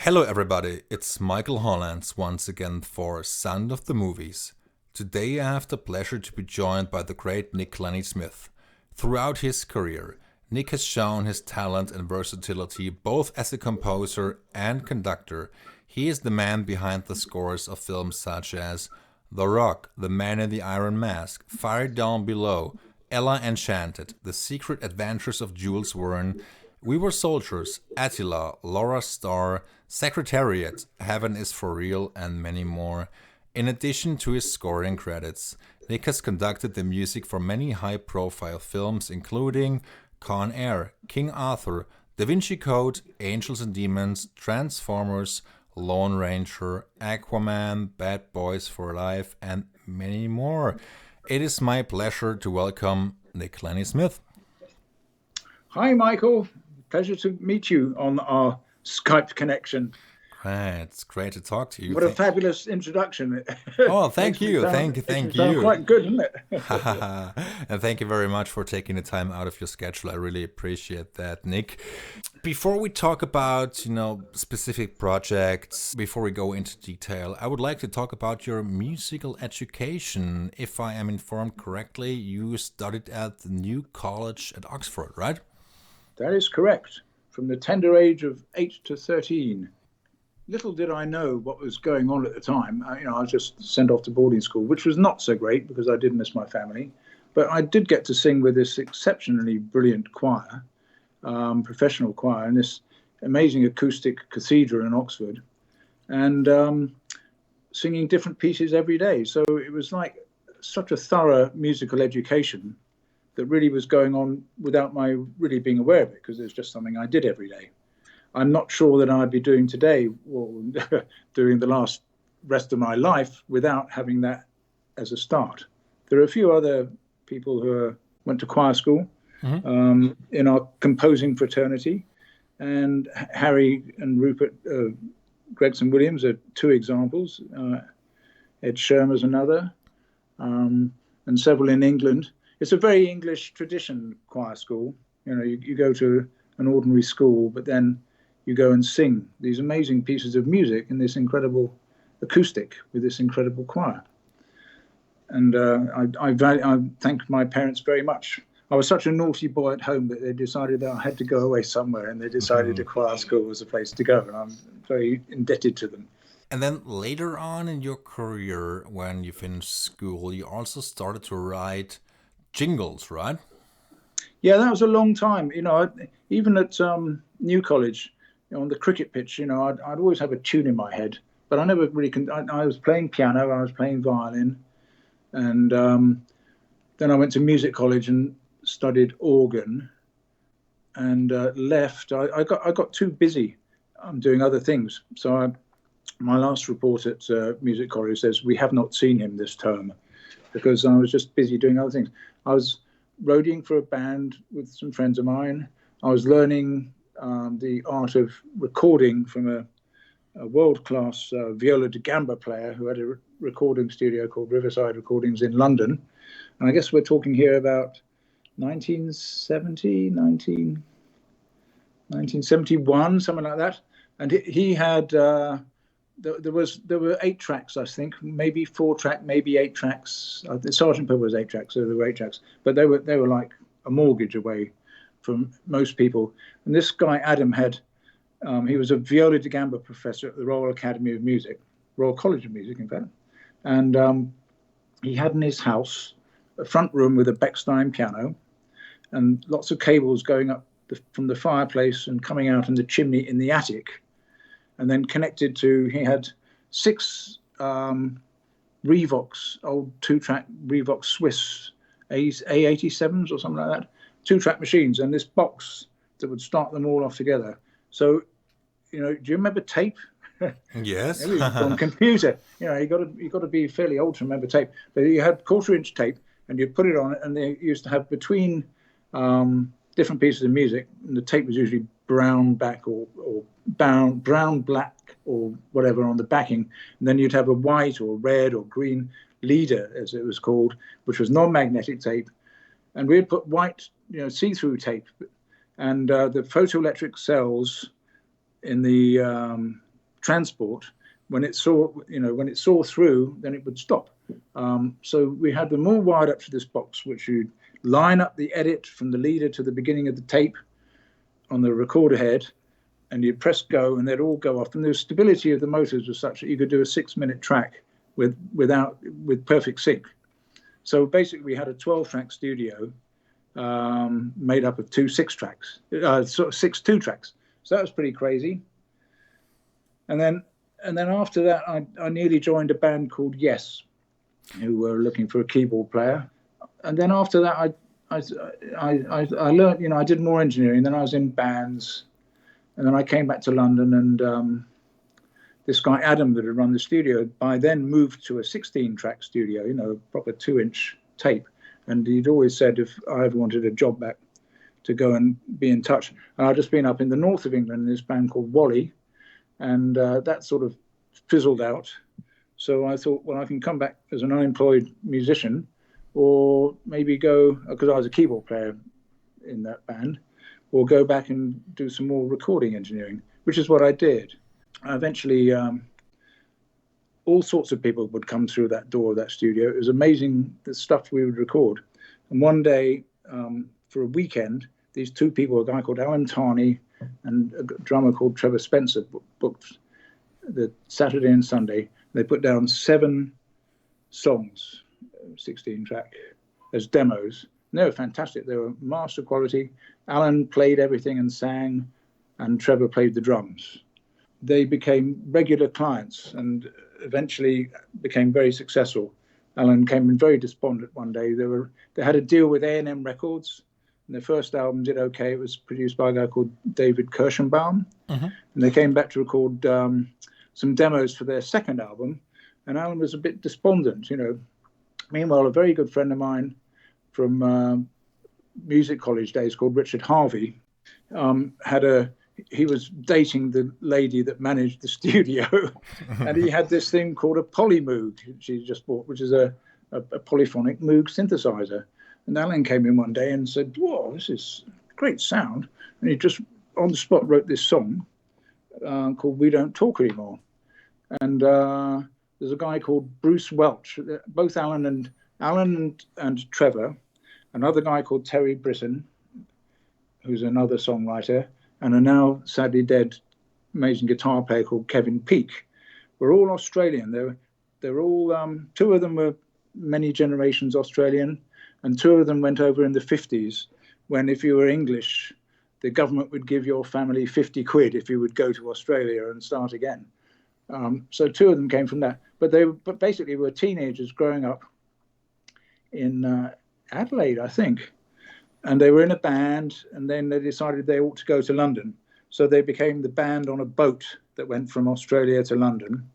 Hello, everybody. It's Michael Hollands once again for Sound of the Movies. Today I have the pleasure to be joined by the great Nick Glennie-Smith. Throughout his career, Nick has shown his talent and versatility both as a composer and conductor. He is the man behind the scores of films such as The Rock, The Man in the Iron Mask, Fire Down Below, Ella Enchanted, The Secret Adventures of Jules Verne, We Were Soldiers, Attila, Laura Starr, Secretariat, Heaven is for Real, and many more. In addition to his scoring credits, Nick has conducted the music for many high-profile films including Con Air, King Arthur, Da Vinci Code, Angels and Demons, Transformers, Lone Ranger, Aquaman, Bad Boys for Life, and many more. It is my pleasure to welcome Nick Glennie-Smith. Hi, Michael. Pleasure to meet you on our Skype connection. It's great to talk to you. What a fabulous introduction. Oh, thank you. Thank you. Quite good, isn't it? And thank you very much for taking the time out of your schedule. I really appreciate that, Nick. Before we talk about, specific projects, before we go into detail, I would like to talk about your musical education. If I am informed correctly, you studied at the New College at Oxford, right? That is correct. From the tender age of 8 to 13. Little did I know what was going on at the time. I was just sent off to boarding school, which was not so great because I did miss my family. But I did get to sing with this exceptionally brilliant choir, professional choir, in this amazing acoustic cathedral in Oxford, and singing different pieces every day. So it was like such a thorough musical education that really was going on without my really being aware of it, because it's just something I did every day. I'm not sure that I'd be doing today or doing the rest of my life without having that as a start. There are a few other people who went to choir school in our composing fraternity, and Harry and Rupert Gregson-Williams are two examples. Ed Shermer's another, and several in England. It's a very English tradition, choir school. You go to an ordinary school, but then you go and sing these amazing pieces of music in this incredible acoustic with this incredible choir. And I thank my parents very much. I was such a naughty boy at home that they decided that I had to go away somewhere, and they decided the choir school was the place to go, and I'm very indebted to them. And then later on in your career, when you finished school, you also started to write jingles, right? Yeah, that was a long time. Even at New College, on the cricket pitch, I'd always have a tune in my head, but I never really I was playing piano, I was playing violin, and then I went to music college and studied organ, and left. I got too busy doing other things. So my last report at music college says we have not seen him this term, because I was just busy doing other things. I was roadieing for a band with some friends of mine. I was learning the art of recording from a world-class viola da gamba player who had a recording studio called Riverside Recordings in London. And I guess we're talking here about 1971, something like that. And he had, there were 8 tracks, I think, maybe 4 track, maybe 8 tracks. The Sgt. Pepper was 8 tracks, so there were 8 tracks. But they were like a mortgage away from most people. And this guy, Adam, he was a viola da gamba professor at the Royal Academy of Music, Royal College of Music, in fact. And he had in his house a front room with a Bechstein piano and lots of cables going up from the fireplace and coming out in the chimney in the attic. And then connected to, he had 6 Revox, old 2-track Revox Swiss A87s or something like that, 2-track machines, and this box that would start them all off together. So, do you remember tape? Yes. On computer, you got to be fairly old to remember tape. But you had 1/4-inch tape, and you put it on it, and they used to have between different pieces of music, and the tape was usually brown back or brown black or whatever on the backing, and then you'd have a white or red or green leader, as it was called, which was non-magnetic tape, and we'd put white, see-through tape, and the photoelectric cells in the transport, when it saw through, then it would stop. So we had them all wired up to this box, which you'd line up the edit from the leader to the beginning of the tape on the recorder head, and you'd press go, and they'd all go off. And the stability of the motors was such that you could do a 6-minute track with perfect sync. So basically, we had a 12-track studio made up of 2 6 tracks, sort of 6 2-tracks. So that was pretty crazy. And then after that, I nearly joined a band called Yes, who were looking for a keyboard player. And then after that, I learned, I did more engineering. Then I was in bands, and then I came back to London, and this guy Adam that had run the studio by then moved to a 16-track studio, a proper 2-inch tape. And he'd always said if I ever wanted a job back, to go and be in touch. And I'd just been up in the north of England in this band called Wally, and that sort of fizzled out. So I thought, well, I can come back as an unemployed musician, or maybe go, because I was a keyboard player in that band, or go back and do some more recording engineering, which is what I did. Eventually, all sorts of people would come through that door of that studio. It was amazing, the stuff we would record. And one day, for a weekend, these 2 people, a guy called Alan Tarney and a drummer called Trevor Spencer, booked the Saturday and Sunday. They put down 7 songs, 16-track, as demos. And they were fantastic. They were master quality. Alan played everything and sang, and Trevor played the drums. They became regular clients and eventually became very successful. Alan came in very despondent one day. They had a deal with A&M Records, and their first album did okay. It was produced by a guy called David Kirschenbaum. And they came back to record some demos for their second album, and Alan was a bit despondent, Meanwhile, a very good friend of mine from music college days called Richard Harvey he was dating the lady that managed the studio, and he had this thing called a Polymoog, which he just bought, which is a polyphonic Moog synthesizer. And Alan came in one day and said, "Whoa, this is great sound." And he just on the spot wrote this song called "We Don't Talk Anymore." And there's a guy called Bruce Welch, both Alan and Trevor, another guy called Terry Britton, who's another songwriter, and a now sadly dead amazing guitar player called Kevin Peake. We're all Australian. They're all 2 of them were many generations Australian, and 2 of them went over in the 50s, when if you were English, the government would give your family 50 quid if you would go to Australia and start again. So 2 of them came from that. But basically were teenagers growing up in Adelaide, I think. And they were in a band, and then they decided they ought to go to London. So they became the band on a boat that went from Australia to London.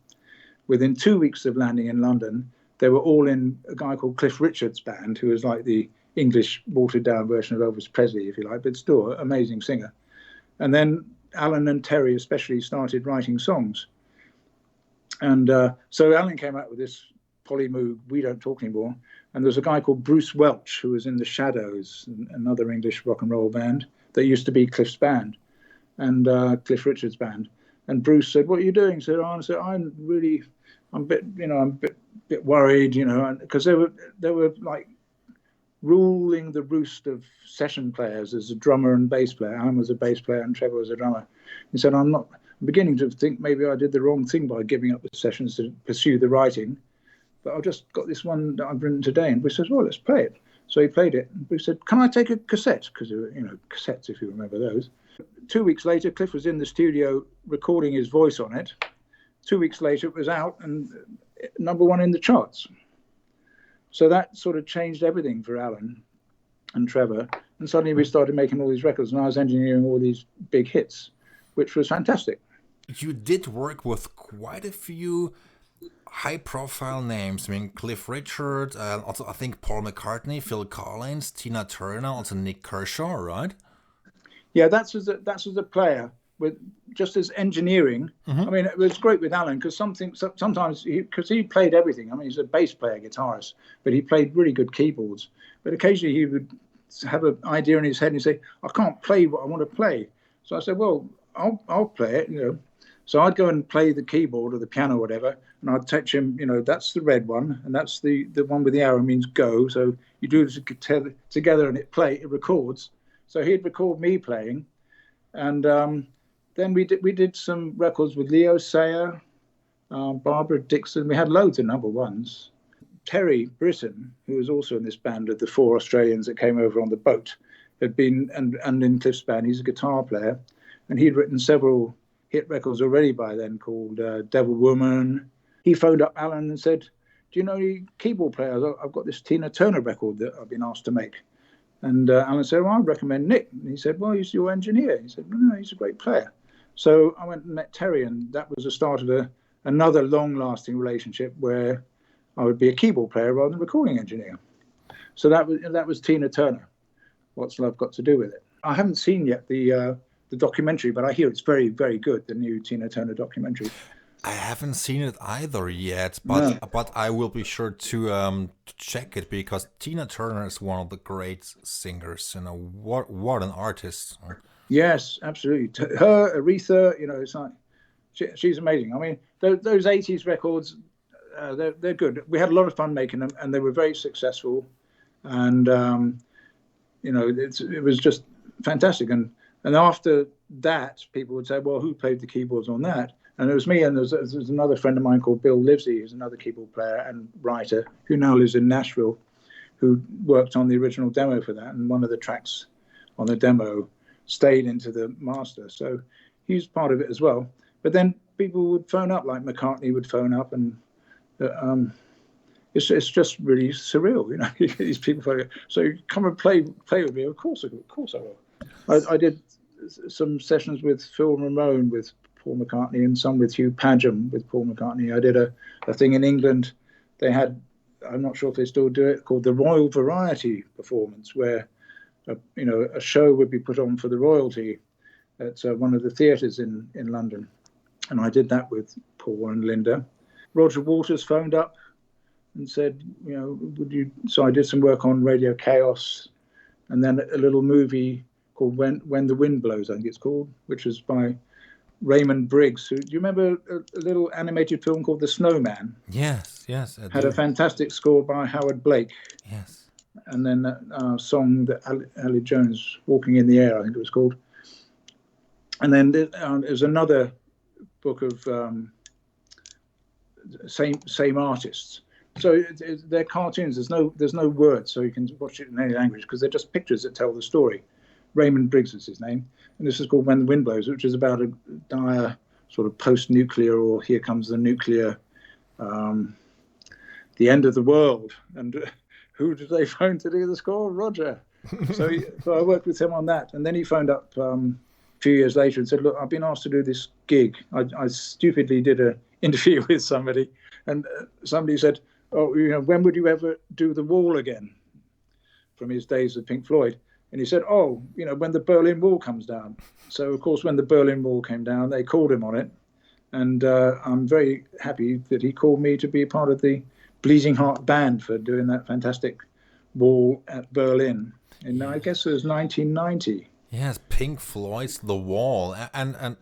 Within 2 weeks of landing in London, they were all in a guy called Cliff Richard's band, who was like the English watered-down version of Elvis Presley, if you like, but still an amazing singer. And then Alan and Terry especially started writing songs. And so Alan came out with this Polymoog, We Don't Talk Anymore. And there's a guy called Bruce Welch, who was in the Shadows, another English rock and roll band that used to be Cliff's band and Cliff Richard's band. And Bruce said, "What are you doing?" So I said, I'm a bit worried, because they were like ruling the roost of session players as a drummer and bass player. Alan was a bass player and Trevor was a drummer. He said, I'm beginning to think maybe I did the wrong thing by giving up the sessions to pursue the writing. But I've just got this one that I've written today. And Bruce says, "Well, let's play it." So he played it. And Bruce said, "Can I take a cassette?" Because, cassettes, if you remember those. 2 weeks later, Cliff was in the studio recording his voice on it. 2 weeks later, it was out and #1 in the charts. So that sort of changed everything for Alan and Trevor. And suddenly we started making all these records, and I was engineering all these big hits, which was fantastic. You did work with quite a few high-profile names. I mean, Cliff Richard, also I think Paul McCartney, Phil Collins, Tina Turner, also Nick Kershaw, right? Yeah, that's as a player, with just as engineering. I mean, it was great with Alan because sometimes because he played everything. I mean, he's a bass player, guitarist, but he played really good keyboards. But occasionally he would have an idea in his head and he'd say, "I can't play what I want to play." So I said, "Well, I'll play it," So I'd go and play the keyboard or the piano or whatever, and I'd teach him, that's the red one, and that's the one with the arrow means go. So you do this together, and it records. So he'd record me playing, and then we did some records with Leo Sayer, Barbara Dixon. We had loads of number ones. Terry Britton, who was also in this band of the 4 Australians that came over on the boat, had been, and in Cliff's band, he's a guitar player, and he'd written several hit records already by then called Devil Woman. He phoned up Alan and said, do you know any keyboard players? I've got this Tina Turner record that I've been asked to make. And Alan said, well, I'd recommend Nick. And he said, well, he's your engineer. He said, no, he's a great player. So I went and met Terry, and that was the start of another long-lasting relationship where I would be a keyboard player rather than a recording engineer. So that was Tina Turner. What's Love Got to Do with It? I haven't seen yet the documentary, but I hear it's very, very good, the new Tina Turner documentary. I haven't seen it either yet, but I will be sure to check it, because Tina Turner is one of the great singers. What an artist! Yes, absolutely. Her, Aretha, it's like she's amazing. I mean, those '80s records, they're good. We had a lot of fun making them, and they were very successful. And it was just fantastic. And after that, people would say, well, who played the keyboards on that? And it was me, and there's another friend of mine called Bill Livesey, who's another keyboard player and writer, who now lives in Nashville, who worked on the original demo for that. And one of the tracks on the demo stayed into the master. So he's part of it as well. But then people would phone up, like McCartney would phone up, and it's just really surreal, these people phone up. So come and play with me. Of course I will. I did some sessions with Phil Ramone with Paul McCartney, and some with Hugh Padgham with Paul McCartney. I did a thing in England. They had, I'm not sure if they still do it, called the Royal Variety Performance, where a show would be put on for the royalty at one of the theatres in London. And I did that with Paul and Linda. Roger Waters phoned up and said, would you? So I did some work on Radio Chaos, and then a little movie called When the Wind Blows, I think it's called, which was by Raymond Briggs. Do you remember a little animated film called The Snowman? Yes. Had a fantastic score by Howard Blake. Yes. And then a song that Ali Jones, Walking in the Air, I think it was called. And then there's another book of same artists. So they're cartoons. There's no words, so you can watch it in any language, because they're just pictures that tell the story. Raymond Briggs is his name, and this is called When the Wind Blows, which is about a dire sort of post-nuclear, or here comes the nuclear, the end of the world. And who did they phone to do the score? Roger. So I worked with him on that, and then he phoned up a few years later and said, look, I've been asked to do this gig. I stupidly did an interview with somebody, and somebody said, oh, when would you ever do The Wall again? From his days with Pink Floyd. And he said, oh, when the Berlin Wall comes down. So, of course, when the Berlin Wall came down, they called him on it. And I'm very happy that he called me to be a part of the Bleeding Heart Band for doing that fantastic wall at Berlin. And I guess it was 1990. Yes, Pink Floyd's The Wall, and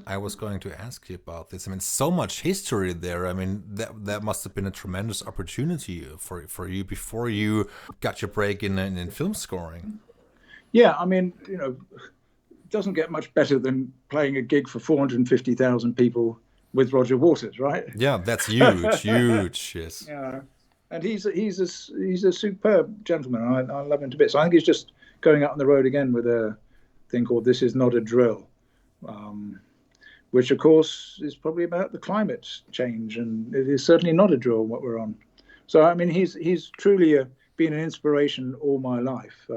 I was going to ask you about this. I mean, so much history there. I mean, that must have been a tremendous opportunity for you before you got your break in film scoring. Yeah, I mean, it doesn't get much better than playing a gig for 450,000 people with Roger Waters, right? Yeah, that's huge, yes. Yeah, and he's a superb gentleman. I love him to bits. I think he's just going out on the road again with a thing called This Is Not a Drill, which of course is probably about the climate change, and it is certainly not a drill what we're on. So I mean, he's truly been an inspiration all my life.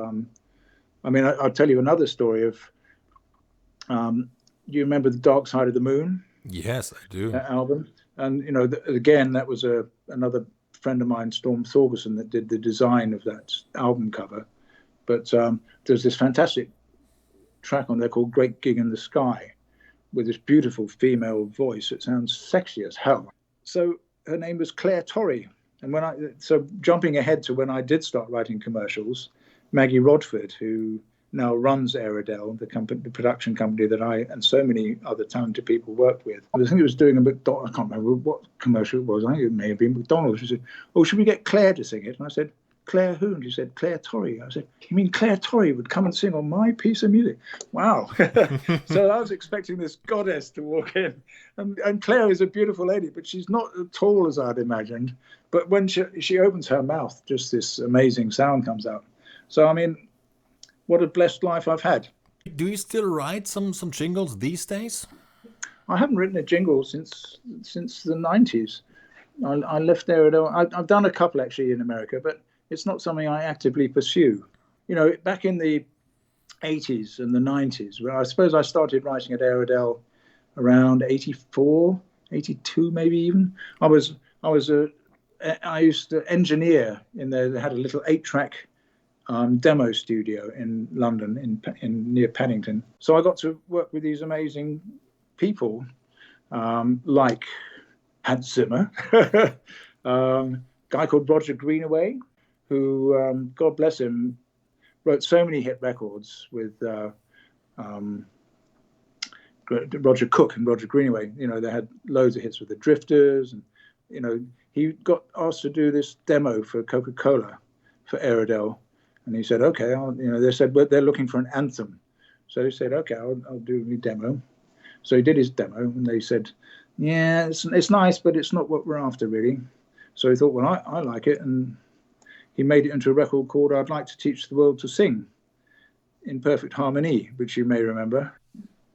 I mean, I'll tell you another story of. You remember The Dark Side of the Moon? Yes, I do. That album, and again, that was another friend of mine, Storm Thorgerson, that did the design of that album cover. But there's this fantastic track on there called Great Gig in the Sky, with this beautiful female voice. It sounds sexy as hell. So her name was Claire Torrey. And jumping ahead to when I did start writing commercials, Maggie Rodford, who now runs Air Edel, the production company that I and so many other talented people worked with. I think it was doing a McDonald's, I can't remember what commercial it was. I think it may have been McDonald's. She said, "Oh, should we get Claire to sing it?" And I said, "Claire who?" And she said, "Claire Torrey." I said, "You mean Claire Torrey would come and sing on my piece of music?" Wow. So I was expecting this goddess to walk in. And Claire is a beautiful lady, but she's not as tall as I'd imagined. But when she opens her mouth, just this amazing sound comes out. So, I mean, what a blessed life I've had. Do you still write some jingles these days? I haven't written a jingle since the 90s. I left there. I've done a couple actually in America, but it's not something I actively pursue. You know, back in the 80s and the 90s, where I suppose I started writing at Air Edel around 84, 82 maybe even. I used to engineer in there. They had a little 8-track demo studio in London, in near Paddington. So I got to work with these amazing people, like Hans Zimmer, guy called Roger Greenaway, who, God bless him, wrote so many hit records with Roger Cook and Roger Greenaway. You know, they had loads of hits with the Drifters, and you know, he got asked to do this demo for Coca-Cola for Air Edel. And he said, okay, they said, but they're looking for an anthem. So he said, okay, I'll do the demo. So he did his demo, and they said, yeah, it's nice, but it's not what we're after, really. So he thought, well, I like it. And he made it into a record called I'd Like to Teach the World to Sing in Perfect Harmony, which you may remember.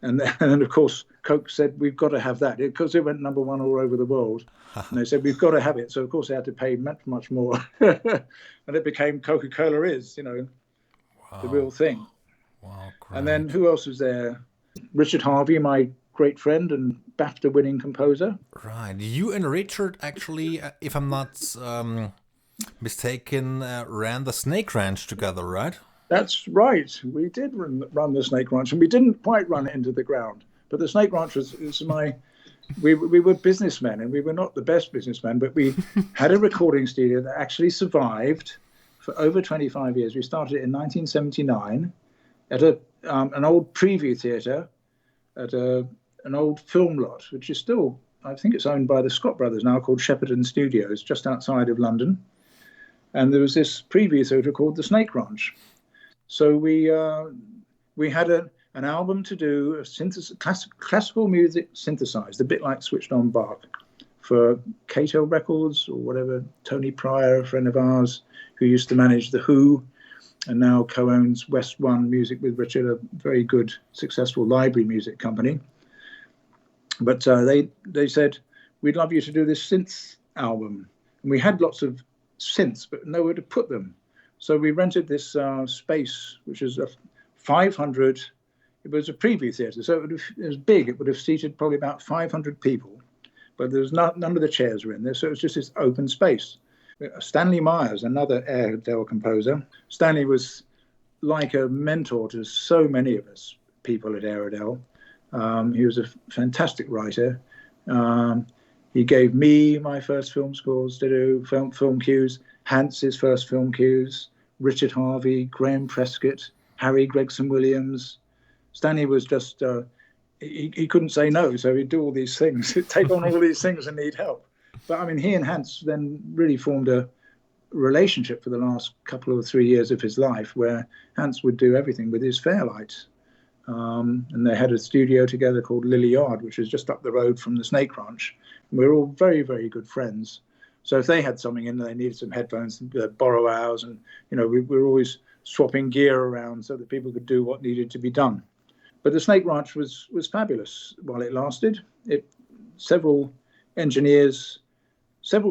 And then, of course, Coke said, we've got to have that, because it went #1 all over the world. And they said, we've got to have it. So, of course, they had to pay much more. And it became Coca-Cola Is, you know, the real thing. Wow, great. And then who else was there? Richard Harvey, my great friend and BAFTA-winning composer. Right. You and Richard actually, if I'm not mistaken, ran the Snake Ranch together, right? That's right. We did run the Snake Ranch, and we didn't quite run it into the ground. But the Snake Ranch was we were businessmen, and we were not the best businessmen, but we had a recording studio that actually survived for over 25 years. We started it in 1979 at an old preview theatre at an old film lot, which is still, I think it's owned by the Scott brothers now, called Shepperton Studios, just outside of London. And there was this preview theatre called the Snake Ranch. So we had an album to do, classical music synthesized, a bit like Switched On Bach, for Cato Records or whatever. Tony Pryor, a friend of ours, who used to manage The Who and now co-owns West One Music with Richard, a very good, successful library music company. But they said, we'd love you to do this synth album. And we had lots of synths, but nowhere to put them. So we rented this space, which is a 500, it was a preview theatre, so it was big. It would have seated probably about 500 people, but there was none of the chairs were in there, so it was just this open space. Stanley Myers, another Air Edel composer. Stanley was like a mentor to so many of us people at Air Edel. He was a fantastic writer. He gave me my first film scores to do, film cues, Hans's first film cues, Richard Harvey, Graham Prescott, Harry Gregson-Williams. Stanley was just, he couldn't say no, so he'd do all these things, take on all these things and need help. But I mean, he and Hans then really formed a relationship for the last couple or 3 years of his life, where Hans would do everything with his Fairlight. And they had a studio together called Lily Yard, which was just up the road from the Snake Ranch. And we were all very, very good friends. So if they had something in, they needed some headphones, they'd borrow ours. And, you know, we were always swapping gear around so that people could do what needed to be done. But the Snake Ranch was fabulous while it lasted. Several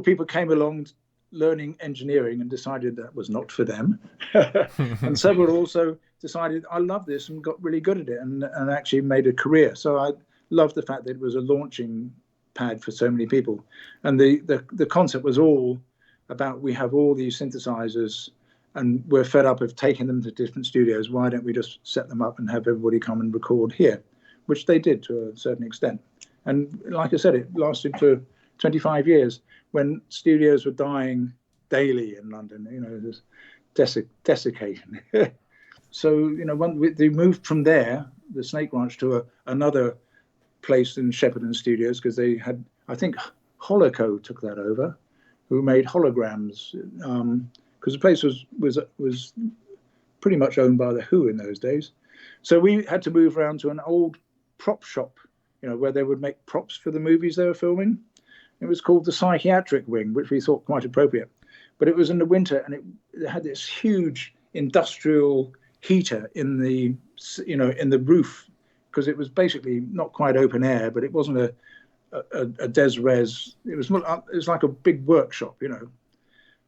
people came along learning engineering and decided that was not for them. And several also decided, I love this, and got really good at it and actually made a career. So I loved the fact that it was a launching pad for so many people. And the concept was all about, we have all these synthesizers and we're fed up of taking them to different studios. Why don't we just set them up and have everybody come and record here? Which they did to a certain extent. And like I said, it lasted for 25 years when studios were dying daily in London. You know, there's desiccation. So, they moved from there, the Snake Ranch, to another place in Shepperton Studios, because they had, I think, Holoco took that over, who made holograms, because the place was pretty much owned by the Who in those days. So we had to move around to an old prop shop, where they would make props for the movies they were filming. It was called the Psychiatric Wing, which we thought quite appropriate. But it was in the winter, and it had this huge industrial heater in the roof, because it was basically not quite open air, but it wasn't a des res. It was like a big workshop,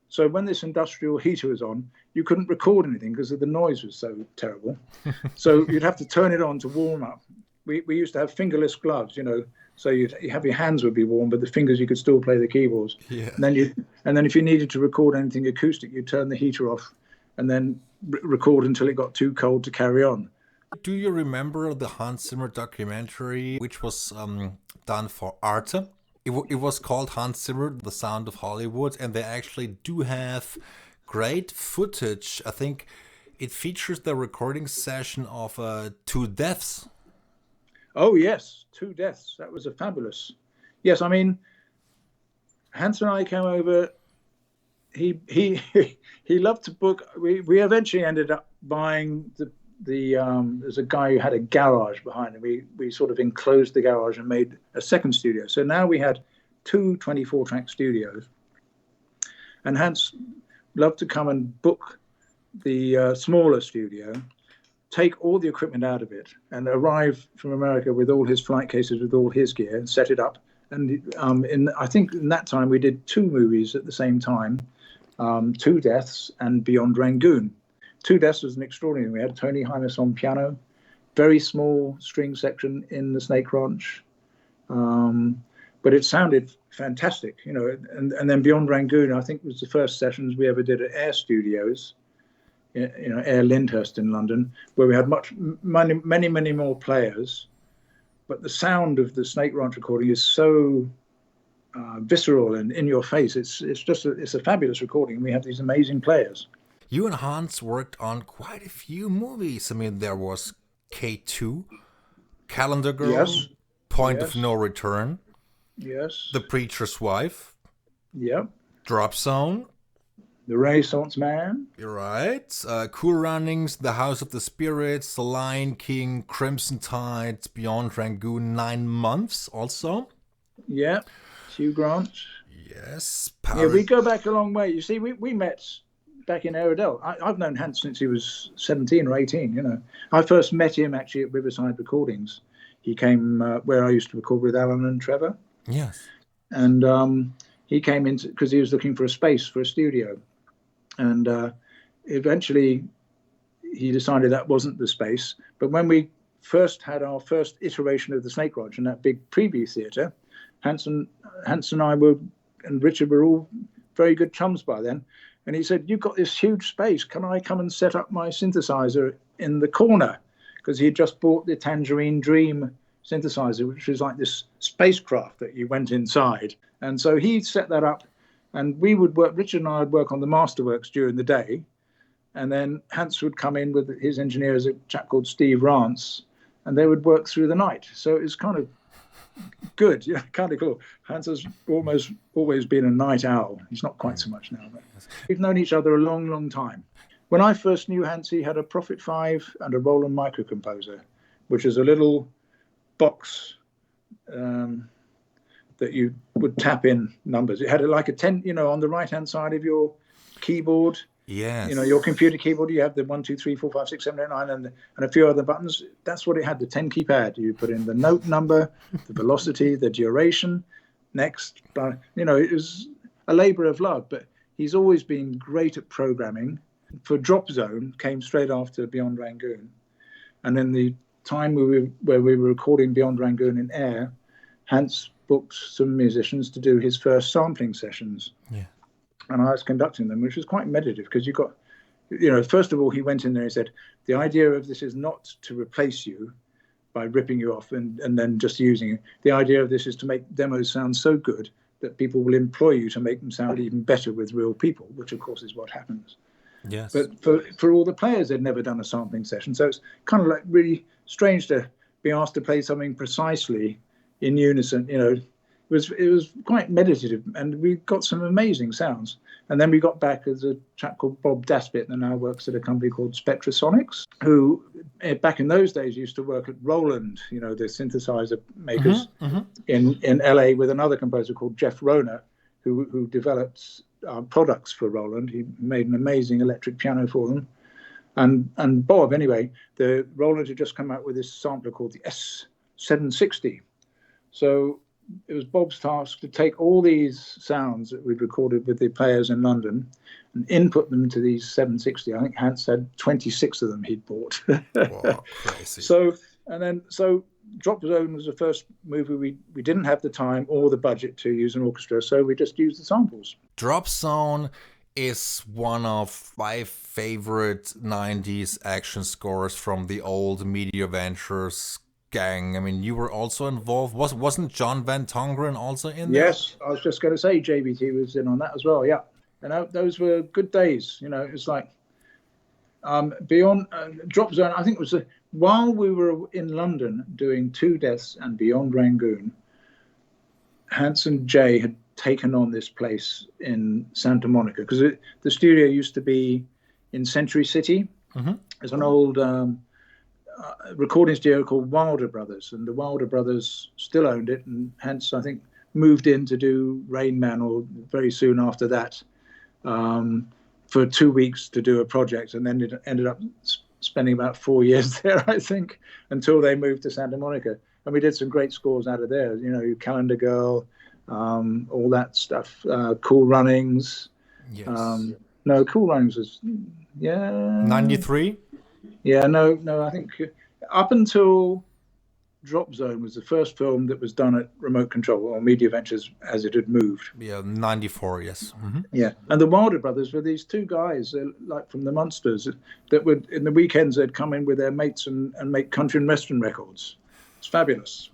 So when this industrial heater was on, you couldn't record anything because the noise was so terrible. So you'd have to turn it on to warm up. We used to have fingerless gloves, so you have your hands would be warm, but the fingers you could still play the keyboards. Yeah. And then if you needed to record anything acoustic, you'd turn the heater off and then record until it got too cold to carry on. Do you remember the Hans Zimmer documentary, which was done for Arte? It was called Hans Zimmer, The Sound of Hollywood, and they actually do have great footage. I think it features the recording session of 2 Deaths. Oh, yes, 2 Deaths. That was a fabulous. Yes, I mean, Hans and I came over. He loved to book. We eventually ended up buying there's a guy who had a garage behind him. We sort of enclosed the garage and made a second studio. So now we had 2 24-track studios. And Hans loved to come and book the smaller studio, take all the equipment out of it, and arrive from America with all his flight cases, with all his gear, and set it up. And I think in that time we did 2 movies at the same time, 2 Deaths and Beyond Rangoon. 2 Deaths was an extraordinary. We had Tony Hymas on piano, very small string section in the Snake Ranch, but it sounded fantastic, And then Beyond Rangoon, I think, was the first sessions we ever did at Air Studios, Air Lyndhurst in London, where we had many more players, but the sound of the Snake Ranch recording is so visceral and in your face. It's a fabulous recording. We have these amazing players. You and Hans worked on quite a few movies. I mean, there was K2, Calendar Girl, yes. Point of No Return, yes, The Preacher's Wife, yep, Drop Zone, The Renaissance Man. You're right. Cool Runnings, The House of the Spirits, The Lion King, Crimson Tide, Beyond Rangoon, 9 Months also. Yeah, Hugh Grant. Yes. Yeah, we go back a long way. You see, we met back in Air Edel. I've known Hans since he was 17 or 18, I first met him actually at Riverside Recordings. He came where I used to record with Alan and Trevor. Yes. And he came in because he was looking for a space for a studio. And eventually he decided that wasn't the space. But when we first had our first iteration of the Snake Ranch in that big preview theatre, Hans and I and Richard were all very good chums by then. And he said, "You've got this huge space. Can I come and set up my synthesizer in the corner?" Because he had just bought the Tangerine Dream synthesizer, which was like this spacecraft that you went inside. And so he set that up, and Richard and I would work on the masterworks during the day. And then Hans would come in with his engineers, a chap called Steve Rance, and they would work through the night. So it was kind of good, kind of cool. Hans has almost always been a night owl. He's not quite so much now, but we've known each other a long, long time. When I first knew Hans, he had a Prophet 5 and a Roland microcomposer, which is a little box that you would tap in numbers. It had like a 10, on the right-hand side of your keyboard. Yes. Your computer keyboard, you have the 1, 2, 3, 4, 5, 6, 7, 8, 9, and a few other buttons. That's what it had, the 10 keypad. You put in the note number, the velocity, the duration, next. It was a labor of love, but he's always been great at programming. For Drop Zone, came straight after Beyond Rangoon. And in the time where we were recording Beyond Rangoon in Air, Hans booked some musicians to do his first sampling sessions. Yeah. And I was conducting them, which was quite meditative because you got, first of all, he went in there and said, the idea of this is not to replace you by ripping you off and then just using it. The idea of this is to make demos sound so good that people will employ you to make them sound even better with real people, which of course is what happens. Yes. But for all the players, they'd never done a sampling session. So it's kind of like really strange to be asked to play something precisely in unison. It was quite meditative, and we got some amazing sounds. And then we got back as a chap called Bob Daspit, that now works at a company called Spectrasonics, who back in those days used to work at Roland, the synthesizer makers in LA, with another composer called Jeff Roner, who developed products for Roland. He made an amazing electric piano for them. And Bob, anyway, the Roland had just come out with this sampler called the S760. So it was Bob's task to take all these sounds that we'd recorded with the players in London and input them to these 760. I think Hans had 26 of them he'd bought. Wow, crazy. So Drop Zone was the first movie we didn't have the time or the budget to use an orchestra, so we just used the samples. Drop Zone is one of my favorite 90s action scores from the old Media Ventures gang. I mean, you were also involved. Wasn't John Van Tongeren also in there? Yes, I was just going to say JBT was in on that as well, yeah. And those were good days. It's like beyond Drop Zone, I think it was while we were in London doing Two Deaths and Beyond Rangoon, Hans and Jay had taken on this place in Santa Monica, because the studio used to be in Century City. There's an old recording studio called Wilder Brothers, and the Wilder Brothers still owned it, and Hans, I think, moved in to do Rain Man, or very soon after that, for 2 weeks to do a project, and then it ended up spending about 4 years there, I think, until they moved to Santa Monica. And we did some great scores out of there, Calendar Girl, all that stuff, Cool Runnings. Yes. No, Cool Runnings was, 93? Yeah, no, I think up until Drop Zone was the first film that was done at Remote Control, or Media Ventures as it had moved. Yeah, 94, yes. Yeah, and the Wilder Brothers were these two guys, like from the Munsters, that would, in the weekends, they'd come in with their mates and make country and western records. It's fabulous.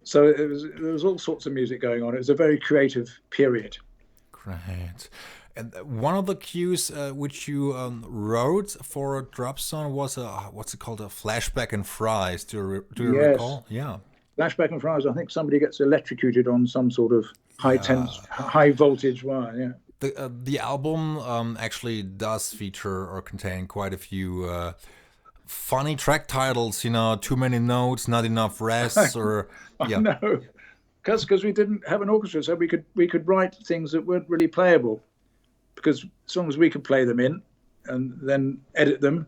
So there was all sorts of music going on. It was a very creative period. Great. And one of the cues which you wrote for Drop Zone was what's it called? A flashback and fries. Do you recall? Yeah. Flashback and fries. I think somebody gets electrocuted on some sort of high voltage wire. Yeah. The album actually does feature or contain quite a few funny track titles. Too many notes, not enough rests, or yeah. No, because we didn't have an orchestra, so we could write things that weren't really playable. Because as long as we could play them in and then edit them,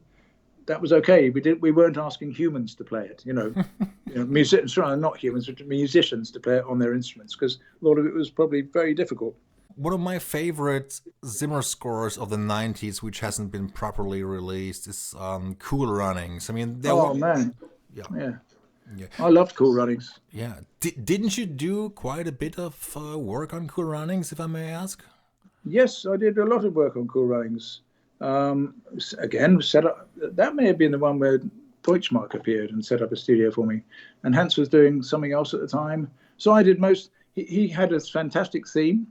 that was okay. We weren't asking humans to play it, musicians, not humans, but musicians to play it on their instruments, because a lot of it was probably very difficult. One of my favorite Zimmer scores of the 90s, which hasn't been properly released, is Cool Runnings. I mean, man. Yeah. I loved Cool Runnings. Yeah. Didn't you do quite a bit of work on Cool Runnings, if I may ask? Yes, I did a lot of work on Cool Runnings. Again, set up. That may have been the one where Deutschmark appeared and set up a studio for me. And Hans was doing something else at the time. So I did most. He had a fantastic theme,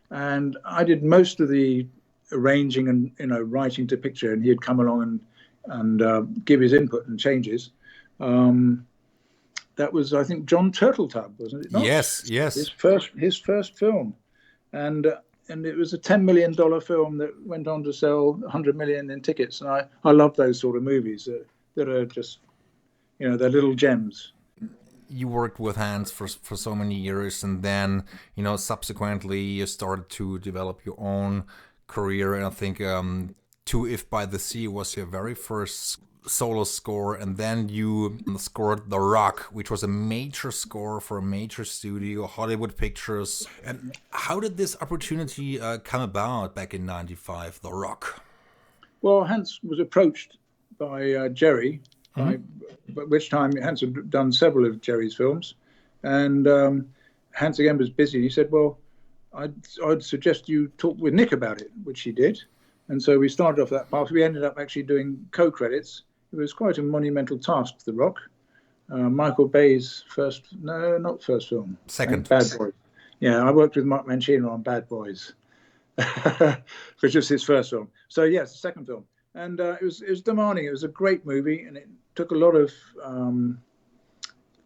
and I did most of the arranging and writing to picture. And he'd come along and give his input and changes. That was, I think, John Turtletub, wasn't it? Not? Yes. His first film. And it was a $10 million film that went on to sell 100 million in tickets. And I love those sort of movies that are just, they're little gems. You worked with Hans for so many years, and then, subsequently you started to develop your own career. And I think To If by the Sea was your very first solo score, and then you scored The Rock, which was a major score for a major studio, Hollywood Pictures. And how did this opportunity come about back in 95, The Rock? Well, Hans was approached by Jerry, by which time Hans had done several of Jerry's films, and Hans again was busy. He said, well, I'd suggest you talk with Nick about it, which he did. And so we started off that path. We ended up actually doing co-credits. It was quite a monumental task, The Rock. Michael Bay's not first film. Second. Bad Boys. Yeah, I worked with Mark Mancino on Bad Boys. which was his first film. So yes, the second film, and it was demanding. It was a great movie, and it took a lot of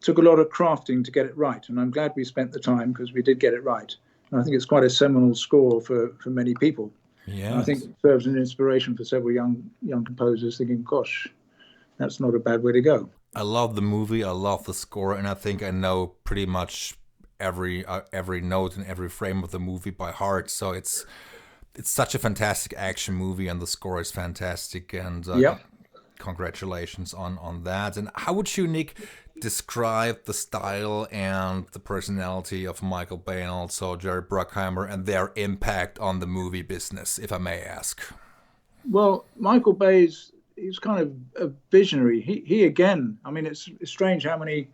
crafting to get it right. And I'm glad we spent the time, because we did get it right. And I think it's quite a seminal score for many people. Yeah, I think it serves as an inspiration for several young composers thinking, gosh, that's not a bad way to go. I love the movie, I love the score, and I think I know pretty much every note and every frame of the movie by heart. So it's such a fantastic action movie, and the score is fantastic. And congratulations on that. And how would you, Nick, describe the style and the personality of Michael Bay and also Jerry Bruckheimer and their impact on the movie business, if I may ask? Well, Michael Bay's he's kind of a visionary. He again, I mean, it's strange how many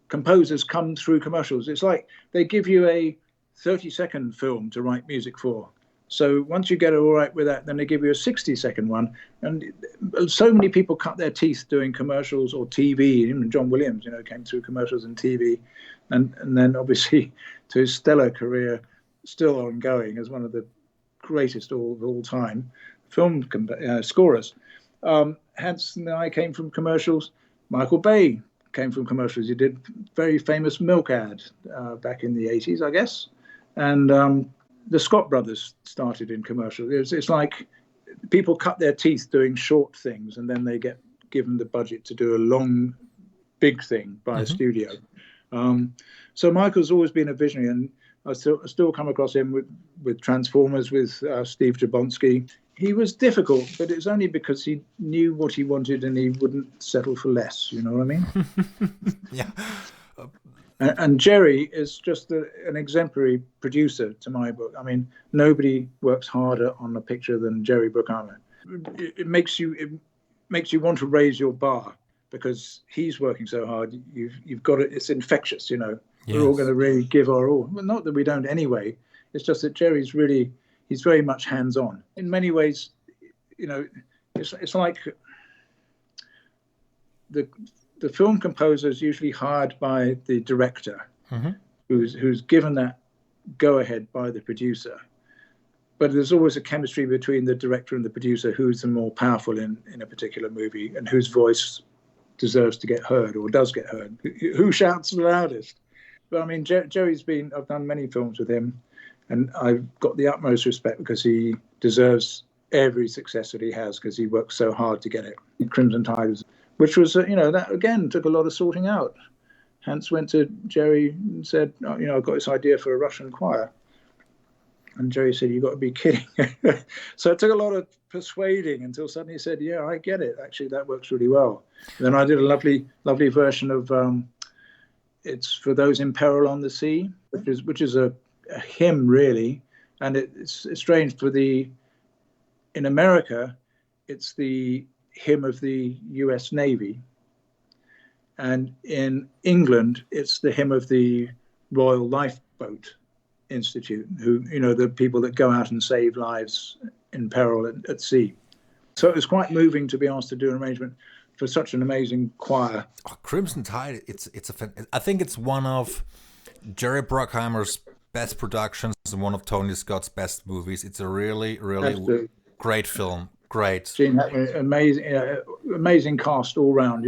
composers come through commercials. It's like they give you a 30-second film to write music for. So once you get it all right with that, then they give you a 60-second one. And so many people cut their teeth doing commercials or TV. Even John Williams, came through commercials and TV, and then obviously to his stellar career, still ongoing as one of the greatest of all time film scorers. Hans and I came from commercials. Michael Bay came from commercials. He did very famous milk ad back in the 80s, I guess. And the Scott brothers started in commercials. It's like people cut their teeth doing short things, and then they get given the budget to do a long, big thing by a studio. So Michael's always been a visionary, and I still come across him with Transformers, with Steve Jablonsky. He was difficult, but it's only because he knew what he wanted and he wouldn't settle for less. You know what I mean? Yeah. And Jerry is just an exemplary producer to my book. I mean, nobody works harder on a picture than Jerry Bruckheimer. It makes you want to raise your bar because he's working so hard. You've got it. It's infectious. Yes. We're all going to really give our all. Well, not that we don't anyway. It's just that Jerry's he's very much hands-on. In many ways, it's like the film composer is usually hired by the director, who's given that go-ahead by the producer. But there's always a chemistry between the director and the producer, who's the more powerful in a particular movie and whose voice deserves to get heard or does get heard, who shouts the loudest. But I mean, I've done many films with him, and I've got the utmost respect because he deserves every success that he has because he works so hard to get it. Crimson Tide, which was, that again took a lot of sorting out. Hans went to Jerry and said, I've got this idea for a Russian choir. And Jerry said, you've got to be kidding. So it took a lot of persuading until suddenly he said, yeah, I get it. Actually, that works really well. And then I did a lovely version of It's For Those in Peril on the Sea, which is a hymn, really. And it's strange in America, it's the hymn of the US Navy. And in England, it's the hymn of the Royal Lifeboat Institute, who, the people that go out and save lives in peril at sea. So it was quite moving to be asked to do an arrangement for such an amazing choir. Oh, Crimson Tide, I think it's one of Jerry Bruckheimer's best productions and one of Tony Scott's best movies. It's a really, really great film. Great. Gene Hackman, amazing cast all round,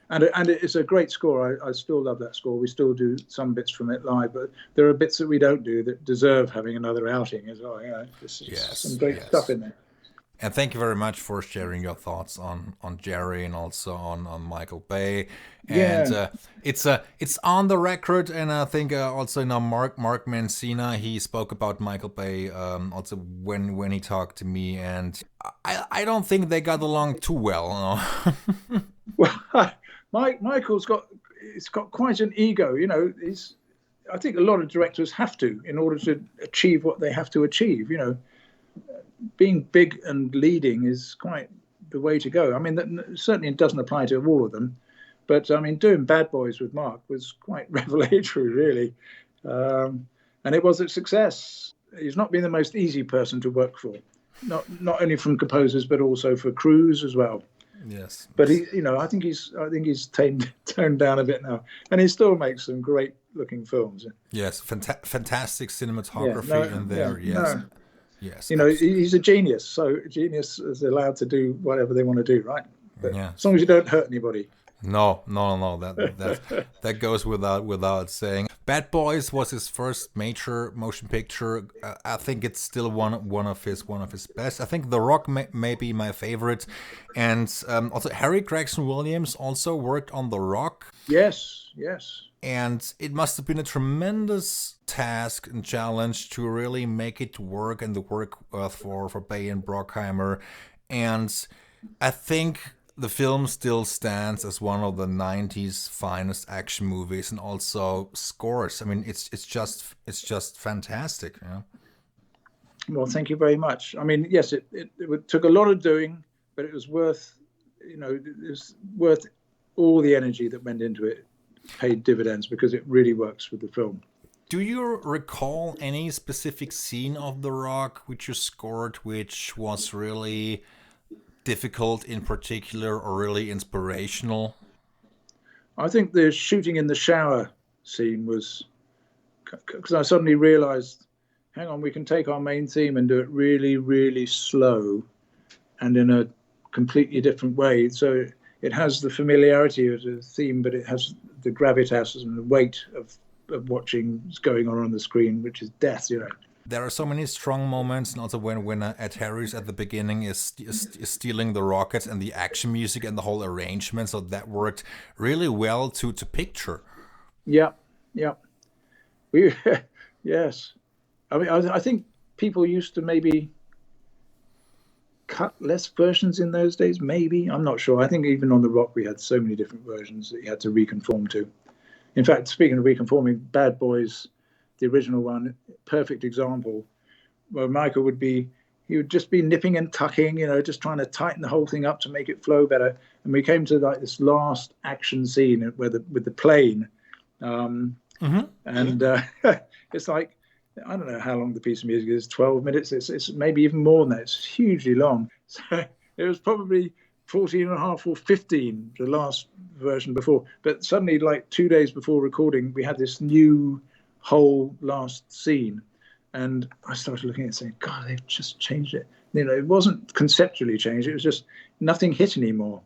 And it's a great score. I still love that score. We still do some bits from it live, but there are bits that we don't do that deserve having another outing as well. There's some great stuff in there. And thank you very much for sharing your thoughts on Jerry and also on Michael Bay. And it's on the record, and I think also Mark Mancina, he spoke about Michael Bay also when he talked to me, and I don't think they got along too well. Well, Michael's got quite an ego. I think a lot of directors have to in order to achieve what they have to achieve. Being big and leading is quite the way to go. I mean, that certainly doesn't apply to all of them, but I mean, doing Bad Boys with Mark was quite revelatory, really, and it was a success. He's not been the most easy person to work for, not only from composers but also for crews as well. Yes. But I think he's toned down a bit now, and he still makes some great looking films. Yes, fantastic Yeah, cinematography no, in yeah, there. Yes, no. yes, He's a genius, so a genius is allowed to do whatever they want to do, right? But as yes. long as you don't hurt anybody. No, no, no. That goes without saying. Bad Boys was his first major motion picture. I think it's still one of his best. I think The Rock may be my favorite, and also Harry Gregson-Williams also worked on The Rock. Yes, yes. And it must have been a tremendous task and challenge to really make it work and the work for Bay and Brockheimer. And I think the film still stands as one of the 90s finest action movies, and also scores. I mean, it's just fantastic. You know? Well, thank you very much. I mean, yes, it took a lot of doing, but it was worth, it was worth all the energy that went into it. Paid dividends because it really works with the film. Do you recall any specific scene of The Rock which you scored, which was really difficult in particular or really inspirational? I think the shooting in the shower scene was, because I suddenly realized, hang on, we can take our main theme and do it really, really slow and in a completely different way. So it has the familiarity of the theme, but it has the gravitas and the weight of watching what's going on the screen, which is death, There are so many strong moments, and also when Ed Harris at the beginning is stealing the rockets and the action music and the whole arrangement, so that worked really well to picture. Yeah, yeah. Yes. I mean, I think people used to maybe cut less versions in those days, maybe. I'm not sure. I think even on The Rock, we had so many different versions that you had to reconform to. In fact, speaking of reconforming, Bad Boys, the original one, perfect example, where Michael would just be nipping and tucking, just trying to tighten the whole thing up to make it flow better. And we came to like this last action scene with the plane. And it's like, I don't know how long the piece of music is, 12 minutes. It's maybe even more than that. It's hugely long. So it was probably 14 and a half or 15, the last version before. But suddenly, like 2 days before recording, we had this new whole last scene. And I started looking at it saying, God, they've just changed it. It wasn't conceptually changed. It was just nothing hit anymore.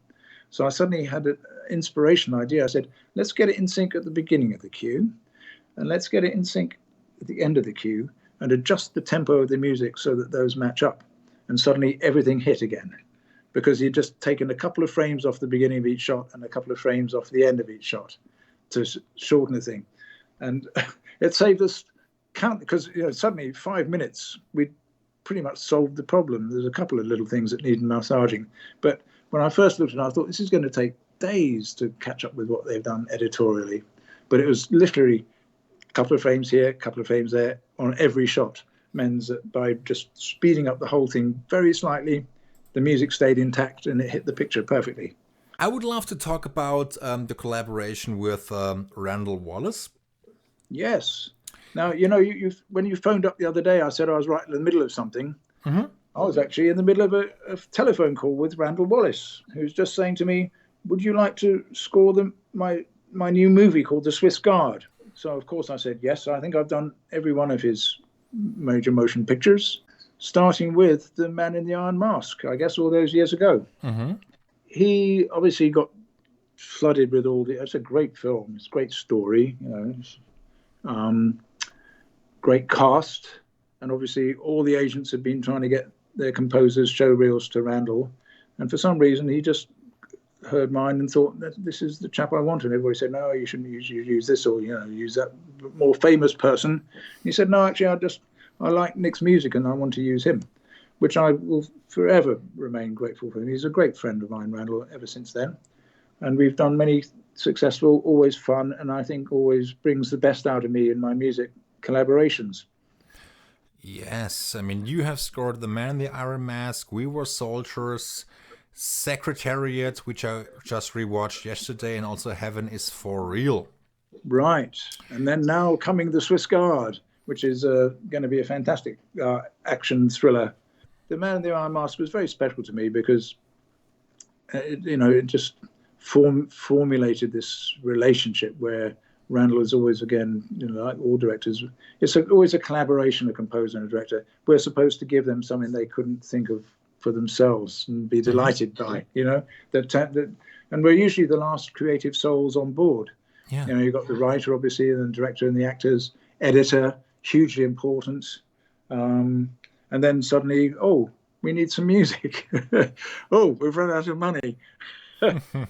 So I suddenly had an inspirational idea. I said, let's get it in sync at the beginning of the cue. And let's get it in sync at the end of the cue and adjust the tempo of the music so that those match up. And suddenly everything hit again, because he'd just taken a couple of frames off the beginning of each shot and a couple of frames off the end of each shot to shorten the thing. And it saved us because suddenly 5 minutes, we'd pretty much solved the problem. There's a couple of little things that needed massaging. But when I first looked at it, I thought this is going to take days to catch up with what they've done editorially. But it was literally a couple of frames here, a couple of frames there on every shot, means that by just speeding up the whole thing very slightly, the music stayed intact and it hit the picture perfectly. I would love to talk about the collaboration with Randall Wallace. Yes. Now, you when you phoned up the other day, I said I was right in the middle of something. Mm-hmm. I was actually in the middle of a telephone call with Randall Wallace, who's just saying to me, would you like to score my new movie called The Swiss Guard? So, of course, I said yes. I think I've done every one of his major motion pictures, starting with The Man in the Iron Mask, I guess all those years ago. Mm-hmm. He obviously got flooded with it's a great film. It's a great story, great cast. And obviously all the agents had been trying to get their composers' show reels to Randall. And for some reason, he just heard mine and thought that this is the chap I want. And everybody said, no, you shouldn't use this, or, use that more famous person. And he said, no, actually, I like Nick's music and I want to use him, which I will forever remain grateful for him. He's a great friend of mine, Randall, ever since then. And we've done many successful, always fun, and I think always brings the best out of me in my music collaborations. Yes, I mean, you have scored The Man in the Iron Mask, We Were Soldiers, Secretariat, which I just rewatched yesterday, and also Heaven is for Real. Right. And then now coming The Swiss Guard, which is going to be a fantastic action thriller. The Man in the Iron Mask was very special to me because it just formulated this relationship where Randall is always, again, like all directors, it's always a collaboration, a composer and a director. We're supposed to give them something they couldn't think of for themselves and be delighted by, and we're usually the last creative souls on board. Yeah. You've got the writer, obviously, and the director and the actors, editor, hugely important. And then suddenly, we need some music. We've run out of money.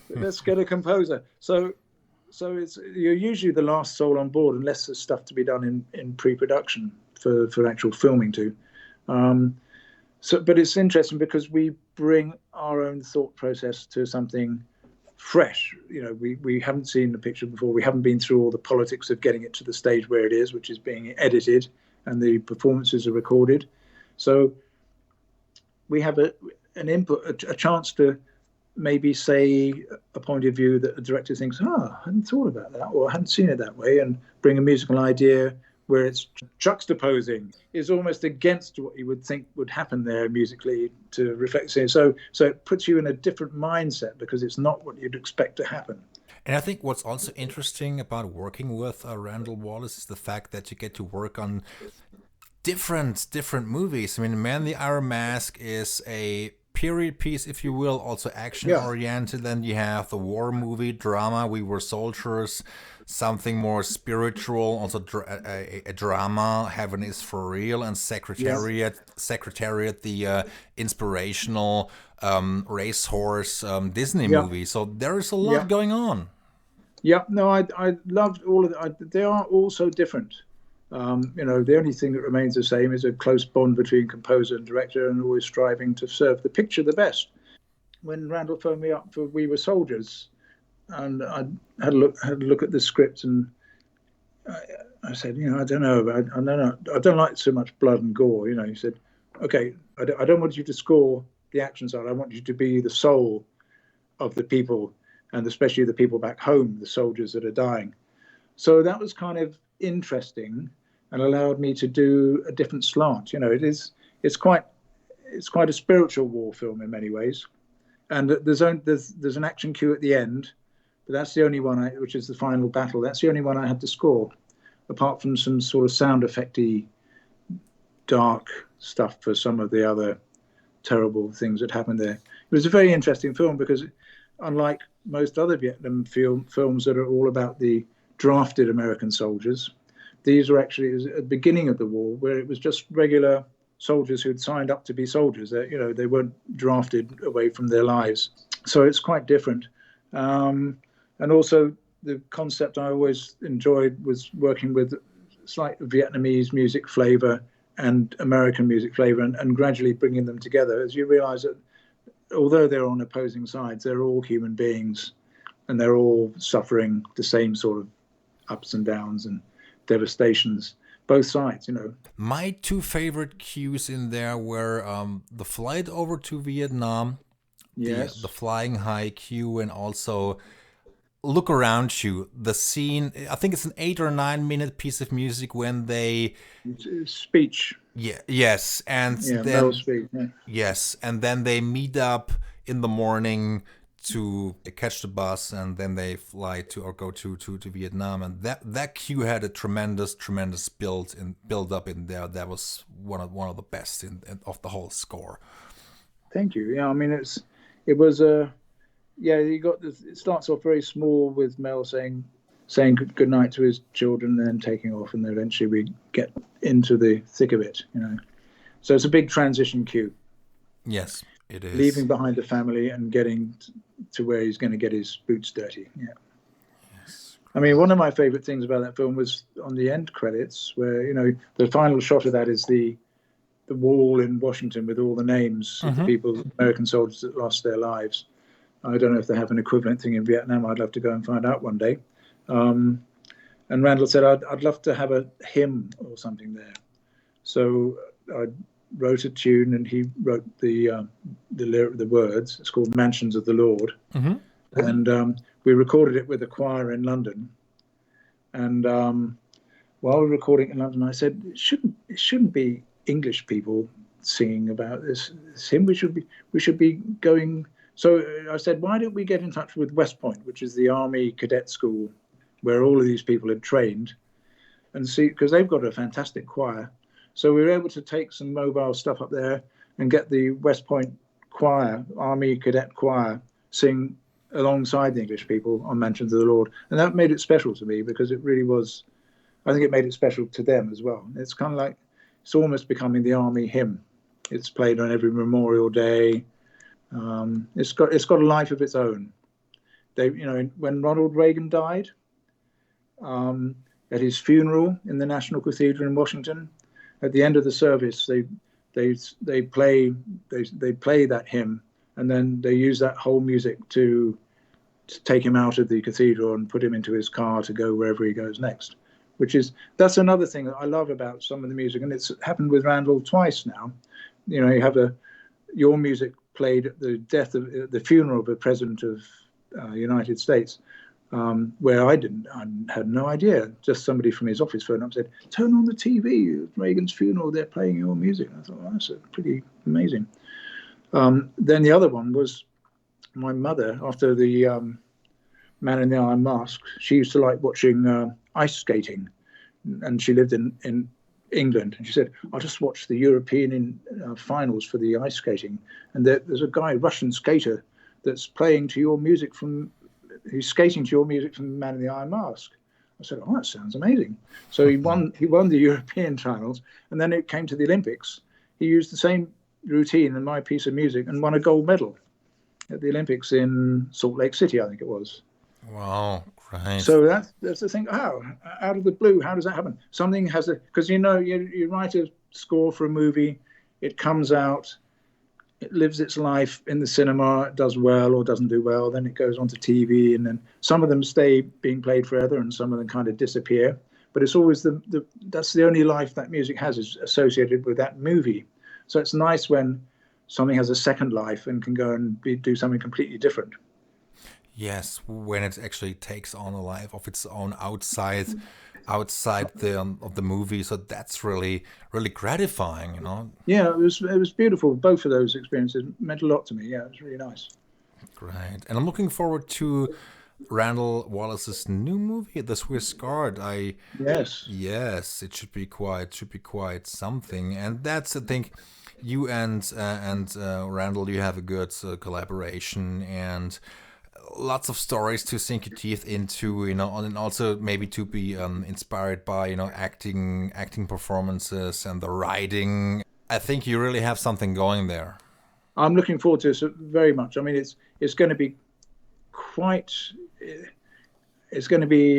Let's get a composer. So you're usually the last soul on board, unless there's stuff to be done in pre-production for actual filming too. But it's interesting because we bring our own thought process to something fresh. We haven't seen the picture before. We haven't been through all the politics of getting it to the stage where it is, which is being edited, and the performances are recorded. So we have an input, a chance to maybe say a point of view that the director thinks, I hadn't thought about that, or I hadn't seen it that way, and bring a musical idea where it's juxtaposing, is almost against what you would think would happen there musically to reflect. So it puts you in a different mindset because it's not what you'd expect to happen. And I think what's also interesting about working with Randall Wallace is the fact that you get to work on different movies. I mean, Man in the Iron Mask is a period piece, if you will, also action oriented. Then you have the war movie drama, We Were Soldiers, something more spiritual, also a drama, Heaven is for Real, and Secretariat, the inspirational racehorse Disney movie. So there is a lot going on. Yeah, no, I loved all of that. They are all so different. The only thing that remains the same is a close bond between composer and director, and always striving to serve the picture the best. When Randall phoned me up for We Were Soldiers, and I had a look at the script, and I said, I don't know, I don't like so much blood and gore. He said, okay, I don't want you to score the action side. I want you to be the soul of the people, and especially the people back home, the soldiers that are dying. So that was kind of interesting, and allowed me to do a different slant. It's quite a spiritual war film in many ways, and there's an action cue at the end, but that's the only one which is the final battle. That's the only one I had to score, apart from some sort of sound effecty, dark stuff for some of the other terrible things that happened there. It was a very interesting film because, unlike most other Vietnam films that are all about the drafted American soldiers, these were actually at the beginning of the war, where it was just regular soldiers who'd signed up to be soldiers. They weren't drafted away from their lives. So it's quite different. And also the concept I always enjoyed was working with slight Vietnamese music flavor and American music flavor, and gradually bringing them together as you realize that although they're on opposing sides, they're all human beings, and they're all suffering the same sort of ups and downs and devastations, both sides. My two favorite cues in there were the flight over to Vietnam, the flying high cue, and also Look Around You. The scene, I think it's an 8 or 9 minute piece of music when they speech. Yes, and then speech, yes, and then they meet up in the morning to catch the bus, and then they fly go to Vietnam, and that cue had a tremendous build up in there. That was one of the best of the whole score. Thank you. Yeah, I mean it was you got this. It starts off very small with Mel saying good night to his children, and then taking off, and then eventually we get into the thick of it. So it's a big transition cue. Yes. It is. Leaving behind the family and getting to where he's going to get his boots dirty. Yeah. Yes. I mean, one of my favorite things about that film was on the end credits, where the final shot of that is the wall in Washington with all the names of the people, American soldiers that lost their lives. I don't know if they have an equivalent thing in Vietnam. I'd love to go and find out one day. And Randall said, I'd love to have a hymn or something there. So I wrote a tune, and he wrote the words. It's called Mansions of the Lord. Mm-hmm. And we recorded it with a choir in London. And while we were recording in London, I said, it shouldn't be English people singing about this hymn. We should be going So I said, why don't we get in touch with West Point, which is the Army Cadet School where all of these people had trained, and see, because they've got a fantastic choir. So we were able to take some mobile stuff up there and get the West Point choir, Army Cadet Choir, sing alongside the English people on Mansion to the Lord. And that made it special to me, because it really was, I think it made it special to them as well. It's kind of like, it's almost becoming the Army hymn. It's played on every Memorial Day. It's got a life of its own. They, when Ronald Reagan died, at his funeral in the National Cathedral in Washington, at the end of the service, they play that hymn, and then they use that whole music to take him out of the cathedral and put him into his car to go wherever he goes next. That's another thing that I love about some of the music, and it's happened with Randall twice now. You have your music played at the funeral of the President of United States, where I had no idea. Just somebody from his office phoned up and said, "Turn on the TV, Reagan's funeral, they're playing your music." And I thought, well, that's pretty amazing. Then the other one was my mother, after the Man in the Iron Mask. She used to like watching ice skating, and she lived in England, and she said, "I'll just watch the European finals for the ice skating, and there's a guy, Russian skater, that's playing to your music he's skating to your music from Man in the Iron Mask." I said, "Oh, that sounds amazing." So he won the European finals, and then it came to the Olympics. He used the same routine and my piece of music and won a gold medal at the Olympics in Salt Lake City, I think it was. Wow, great. So that's the thing. How, out of the blue, how does that happen? Something has because you write a score for a movie, it comes out, it lives its life in the cinema, it does well or doesn't do well, then it goes onto TV, and then some of them stay being played forever and some of them kind of disappear. But it's always that's the only life that music has, is associated with that movie. So it's nice when something has a second life and can go and do something completely different. Yes, when it actually takes on a life of its own outside the movie. So that's really, really gratifying, Yeah, it was beautiful. Both of those experiences meant a lot to me. Yeah, it was really nice. Great. And I'm looking forward to Randall Wallace's new movie, The Swiss Guard. Yes, it should be quite something. And that's, I think, you and Randall, you have a good collaboration, and lots of stories to sink your teeth into, and also maybe to be inspired by, acting performances and the writing. I think you really have something going there. I'm looking forward to it very much. I mean, it's going to be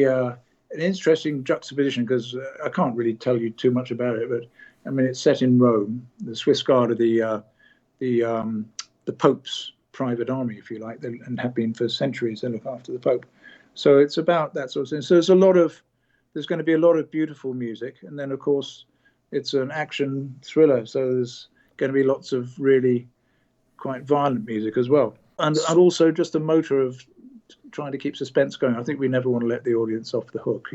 an interesting juxtaposition, because I can't really tell you too much about it, but I mean, it's set in Rome. The Swiss Guard are the Pope's private army, if you like, and have been for centuries. They look after the Pope. So it's about that sort of thing. So there's going to be a lot of beautiful music, and then of course it's an action thriller. So there's going to be lots of really quite violent music as well, and also just a motor of trying to keep suspense going. I think we never want to let the audience off the hook,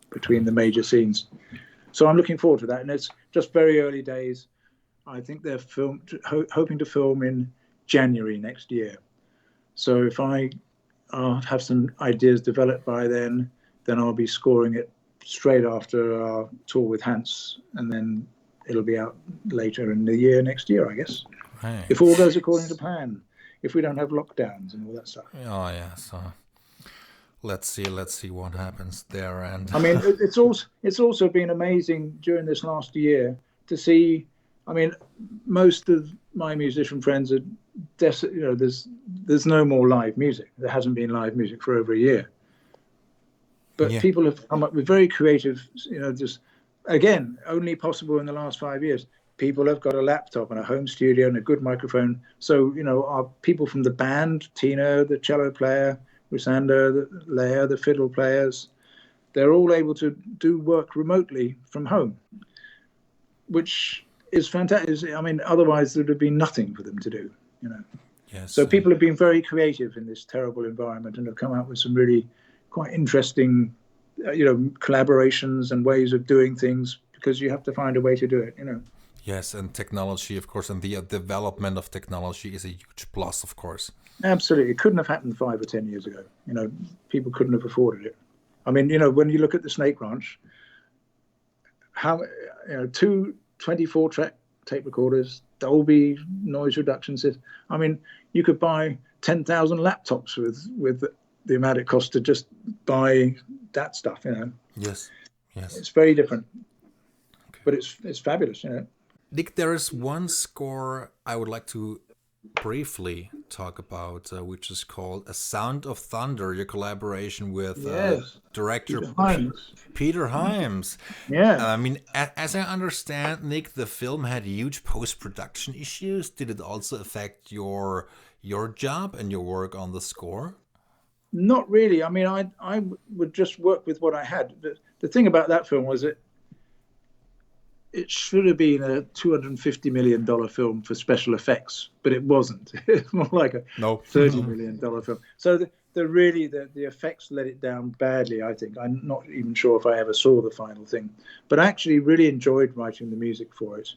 between the major scenes. So I'm looking forward to that, and it's just very early days. I think they're hoping to film in January next year. So if I have some ideas developed by then I'll be scoring it straight after our tour with Hans, and then it'll be out later in the year next year, I guess. Right. If all goes according to plan, if we don't have lockdowns and all that stuff. Oh yeah, so let's see what happens there. And I mean, it's also been amazing during this last year to see. I mean, most of my musician friends are there's no more live music. There hasn't been live music for over a year. But people have come up with very creative, just, again, only possible in the last 5 years. People have got a laptop and a home studio and a good microphone. So, our people from the band, Tina, the cello player, Rusander, Leia, the fiddle players, they're all able to do work remotely from home, which is fantastic. I mean, otherwise there would have been nothing for them to do, Yes. So people have been very creative in this terrible environment and have come out with some really quite interesting, collaborations and ways of doing things, because you have to find a way to do it, Yes, and technology, of course, and the development of technology is a huge plus, of course. Absolutely. It couldn't have happened 5 or 10 years ago. People couldn't have afforded it. I mean, when you look at the Snake Ranch, how, two 24-track tape recorders, Dolby noise reduction system. I mean, you could buy 10,000 laptops with the amount it costs to just buy that stuff. Yes, yes. It's very different, Okay. but it's fabulous. Nick, there is one score I would like to briefly talk about, which is called A Sound of Thunder, your collaboration with director Peter Hyams. Yeah. I mean, as I understand, Nick, the film had huge post-production issues. Did it also affect your job and your work on the score? Not really. I mean, I would just work with what I had. The thing about that film was it should have been a $250 million film for special effects, but it wasn't. It's more like a $30 million film. So the effects let it down badly, I think. I'm not even sure if I ever saw the final thing, but I actually really enjoyed writing the music for it.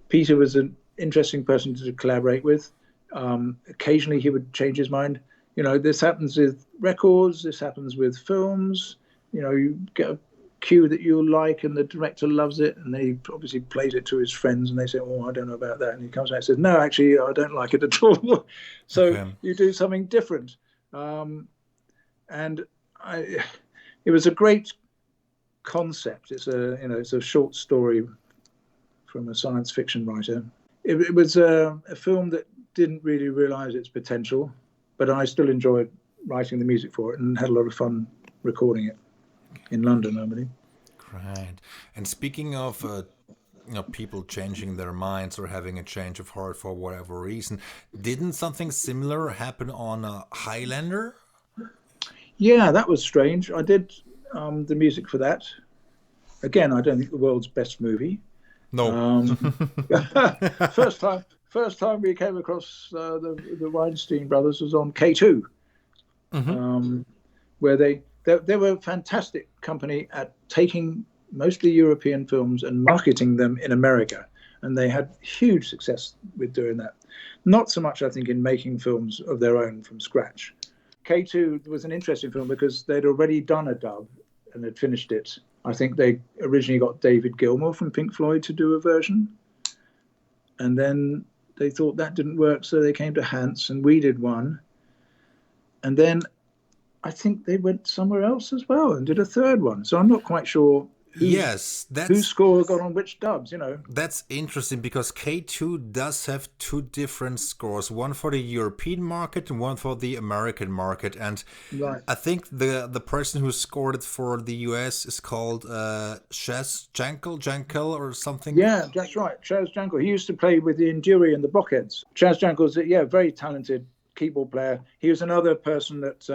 Peter was an interesting person to collaborate with. Occasionally he would change his mind. This happens with records, this happens with films. You get a cue that you like and the director loves it, and he obviously plays it to his friends and they say, oh, I don't know about that, and he comes back and says, no, actually I don't like it at all. So you do something different. And it was a great concept. It's a short story from a science fiction writer. It was a film that didn't really realize its potential, but I still enjoyed writing the music for it and had a lot of fun recording it in London, I believe. Great. And speaking of people changing their minds or having a change of heart for whatever reason, didn't something similar happen on Highlander? Yeah, that was strange. I did the music for that. Again, I don't think the world's best movie. No. First time we came across the Weinstein brothers was on K2, where they were a fantastic company at taking mostly European films and marketing them in America. And they had huge success with doing that. Not so much, I think, in making films of their own from scratch. K2 was an interesting film because they'd already done a dub and had finished it. I think they originally got David Gilmour from Pink Floyd to do a version. And then they thought that didn't work, so they came to Hans and we did one. And then I think they went somewhere else as well and did a third one. So I'm not quite sure whose score got on which dubs, That's interesting because K2 does have two different scores, one for the European market and one for the American market. And I think the person who scored it for the US is called Chaz Jankel or something. Yeah, that's right. Chaz Jankel. He used to play with the Enduri and the Blockheads. Chaz Jankel's a very talented keyboard player. He was another person that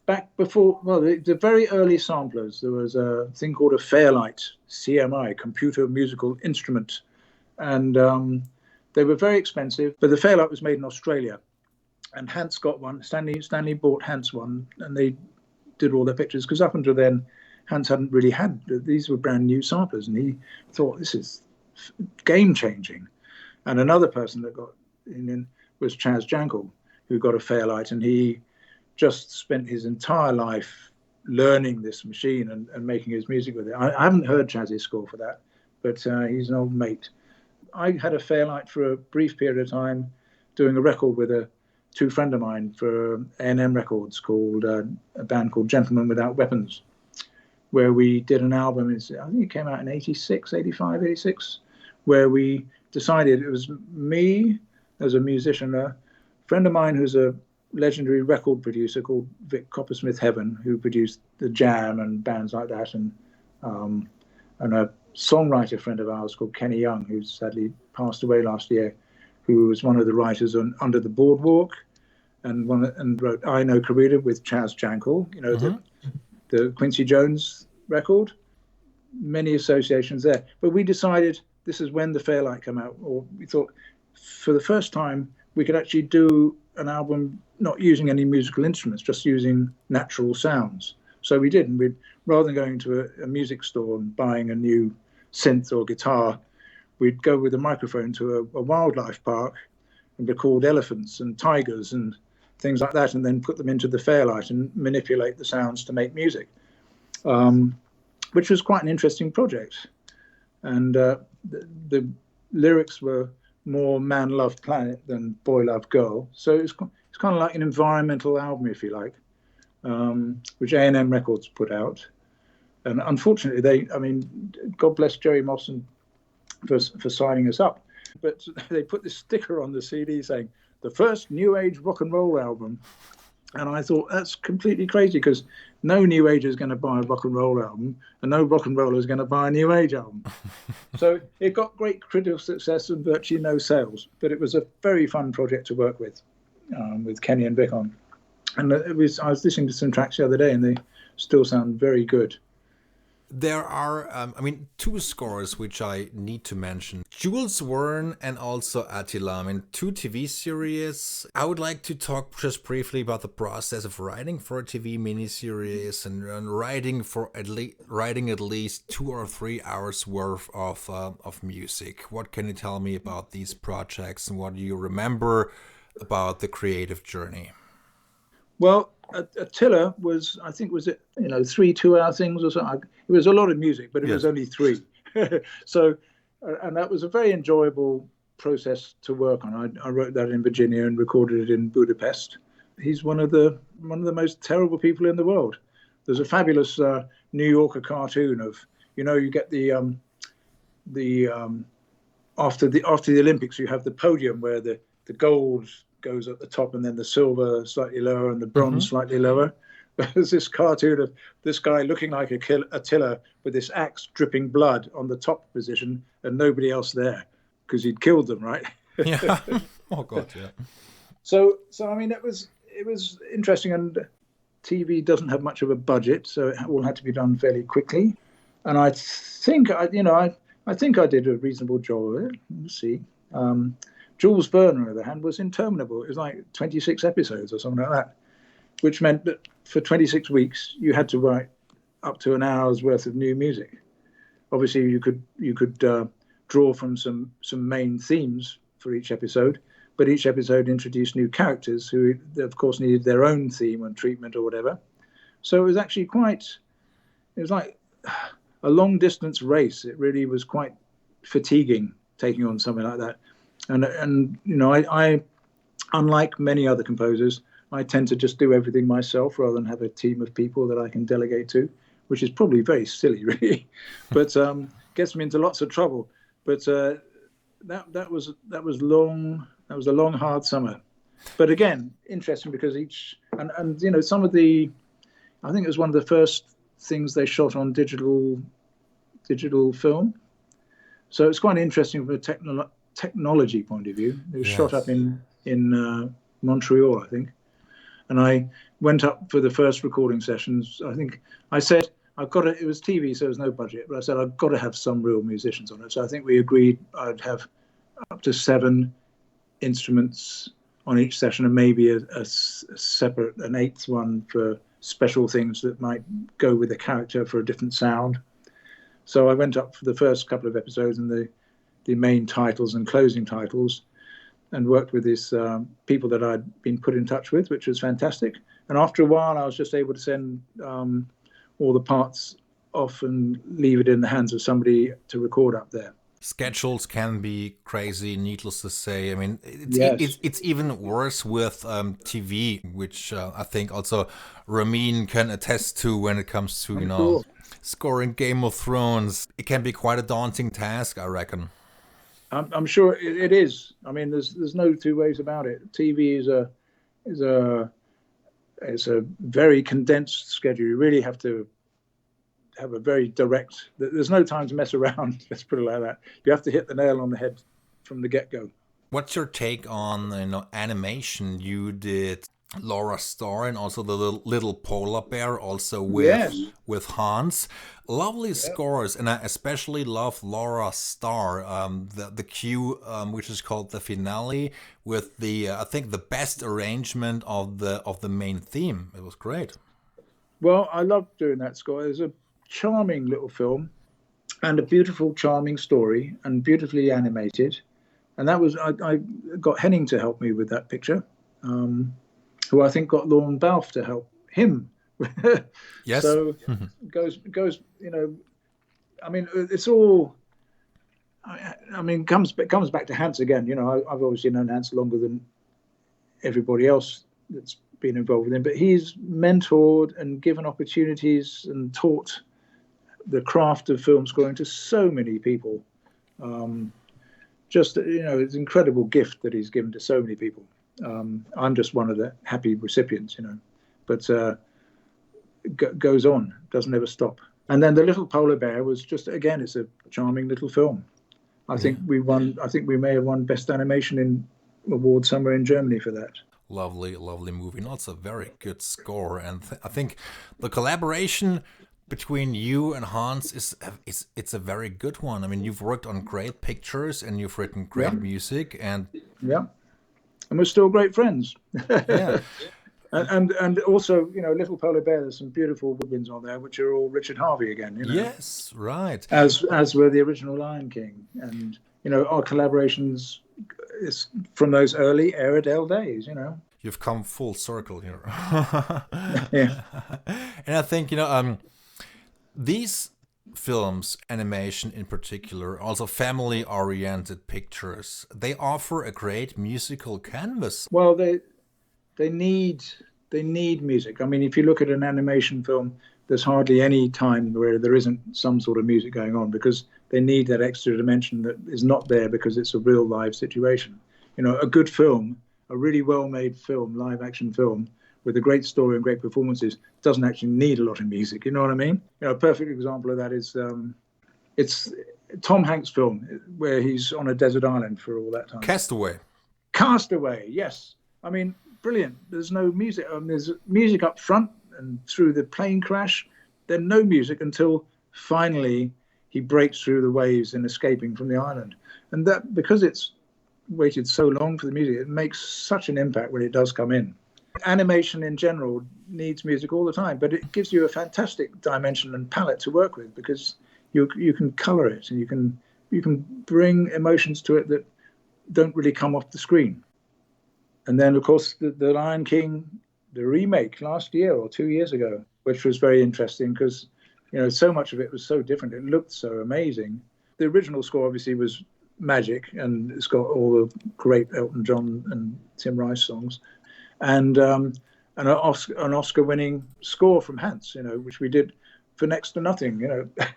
back before, the very early samplers, there was a thing called a Fairlight, CMI, computer musical instrument. And they were very expensive, but the Fairlight was made in Australia. And Hans got one. Stanley bought Hans one, and they did all their pictures, because up until then, Hans hadn't really had, these were brand new samplers. And he thought, this is game-changing. And another person that got in was Chaz Jankel, who got a Fairlight, and he just spent his entire life learning this machine and making his music with it. I haven't heard Chaz's score for that, but he's an old mate. I had a Fairlight for a brief period of time doing a record with two friends of mine for A&M Records called a band called Gentlemen Without Weapons, where we did an album, I think it came out in 86, 85, 86, where we decided, it was me as a musician, a friend of mine who's a legendary record producer called Vic Coppersmith Heaven, who produced The Jam and bands like that, and a songwriter friend of ours called Kenny Young, who sadly passed away last year, who was one of the writers on Under the Boardwalk and wrote I Know Corrida with Chaz Jankel, the Quincy Jones record. Many associations there. But we decided, this is when the Fairlight came out, or we thought for the first time we could actually do an album not using any musical instruments, just using natural sounds. So we did, and we'd, rather than going to a music store and buying a new synth or guitar, we'd go with a microphone to a wildlife park and record elephants and tigers and things like that, and then put them into the Fairlight and manipulate the sounds to make music, which was quite an interesting project. And the lyrics were more man loved planet than boy loved girl. So it's kind of like an environmental album, if you like, which A&M Records put out. And unfortunately, God bless Jerry Mawson for signing us up, but they put this sticker on the CD saying, the first New Age rock and roll album. And I thought, that's completely crazy, because no New Age is going to buy a rock and roll album, and no rock and roller is going to buy a New Age album. So it got great critical success and virtually no sales. But it was a very fun project to work with Kenny and Vic on. And I was listening to some tracks the other day, and they still sound very good. There are, two scores which I need to mention. Jules Verne and also Attila. Two TV series. I would like to talk just briefly about the process of writing for a TV miniseries and writing at least 2 or 3 hours worth of music. What can you tell me about these projects, and what do you remember about the creative journey? Well, Attila was, I think, 3 2-hour things or something. It was a lot of music, but it was only 3. So, and that was a very enjoyable process to work on. I wrote that in Virginia and recorded it in Budapest. He's one of the most terrible people in the world. There's a fabulous New Yorker cartoon of, you get the after the Olympics, you have the podium where the gold goes at the top, and then the silver slightly lower and the bronze slightly lower. There's this cartoon of this guy looking like Attila with this axe dripping blood on the top position and nobody else there because he'd killed them, right? Yeah. Oh God, yeah. So it was interesting, and TV doesn't have much of a budget, so it all had to be done fairly quickly. And I think I did a reasonable job of it. We'll see. Jules Verne, on the other hand, was interminable. It was like 26 episodes or something like that, which meant that for 26 weeks you had to write up to an hour's worth of new music. Obviously, you could draw from some main themes for each episode, but each episode introduced new characters who, of course, needed their own theme and treatment or whatever. So it was actually it was like a long-distance race. It really was quite fatiguing taking on something like that. And I unlike many other composers, I tend to just do everything myself rather than have a team of people that I can delegate to, which is probably very silly, really, but gets me into lots of trouble. But that was long. That was a long, hard summer. But again, interesting because some of I think it was one of the first things they shot on digital film. So it's quite interesting from a technology point of view. It was shot up in Montreal, I think. And I went up for the first recording sessions. I think I said, it was TV, so there was no budget, but I said, I've got to have some real musicians on it. So I think we agreed I'd have up to 7 instruments on each session, and maybe a separate, an 8th one for special things that might go with the character for a different sound. So I went up for the first couple of episodes and the main titles and closing titles, and worked with these people that I'd been put in touch with, which was fantastic. And after a while, I was just able to send all the parts off and leave it in the hands of somebody to record up there. Schedules can be crazy, needless to say. I mean, it's even worse with TV, which I think also Ramin can attest to when it comes to, scoring Game of Thrones. It can be quite a daunting task, I reckon. I'm sure it is. I mean, there's no two ways about it. TV is a very condensed schedule. You really have to have a very direct. There's no time to mess around. Let's put it like that. You have to hit the nail on the head from the get-go. What's your take on animation? You did Laura Starr and also the little polar bear, also with Hans. Lovely scores, and I especially love Laura Starr. The cue, which is called the finale, with the I think the best arrangement of the main theme. It was great. Well, I loved doing that score. It was a charming little film and a beautiful, charming story and beautifully animated. And that was, I got Henning to help me with that picture, who I think got Lorne Balfe to help him. Yes. So goes, I mean, it's all, I mean, comes back to Hans again. I've obviously known Hans longer than everybody else that's been involved with him, but he's mentored and given opportunities and taught the craft of film scoring to so many people. It's an incredible gift that he's given to so many people. I'm just one of the happy recipients, but goes on, doesn't ever stop. And then The Little Polar Bear was just, again, it's a charming little film. I think we may have won Best Animation award somewhere in Germany for that. Lovely, lovely movie. And also a very good score. And I think the collaboration between you and Hans it's a very good one. I mean, you've worked on great pictures and you've written great music, and and we're still great friends. Yeah. And also, Little Polar Bear, there's some beautiful woodwinds on there, which are all Richard Harvey again. Yes, right. As were the original Lion King, and our collaborations is from those early Air Edel days. You've come full circle here. Yeah. And I think these films, animation in particular, also family-oriented pictures, they offer a great musical canvas. Well, they need music. I mean, if you look at an animation film, there's hardly any time where there isn't some sort of music going on, because they need that extra dimension that is not there because it's a real live situation. A good film, a really well-made film, live action film, with a great story and great performances, doesn't actually need a lot of music. You know what I mean? A perfect example of that is it's Tom Hanks' film where he's on a desert island for all that time. Castaway, yes. I mean, brilliant. There's no music. There's music up front and through the plane crash. There's no music until finally he breaks through the waves and escaping from the island. And that, because it's waited so long for the music, it makes such an impact when it does come in. Animation in general needs music all the time, but it gives you a fantastic dimension and palette to work with, because you can color it and you can bring emotions to it that don't really come off the screen. And then, of course, the Lion King, the remake last year or 2 years ago, which was very interesting because, so much of it was so different. It looked so amazing. The original score obviously was magic, and it's got all the great Elton John and Tim Rice songs. And an Oscar-winning score from Hans, which we did for next to nothing.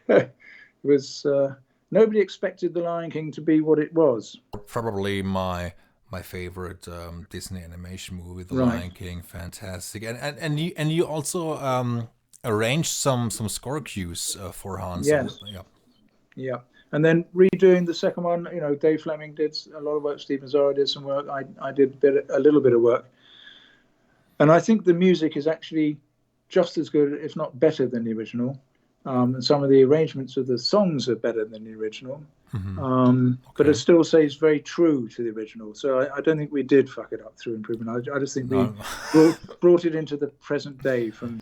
It was nobody expected The Lion King to be what it was. Probably my favorite Disney animation movie, The Right. Lion King, fantastic. And you also arranged some score cues for Hans. Yes. Yeah. And then redoing the second one, Dave Fleming did a lot of work. Stephen Zora did some work. I did a little bit of work. And I think the music is actually just as good, if not better, than the original. And some of the arrangements of the songs are better than the original. Mm-hmm. But it still stays very true to the original. So I don't think we did fuck it up through improvement. I just think we brought it into the present day from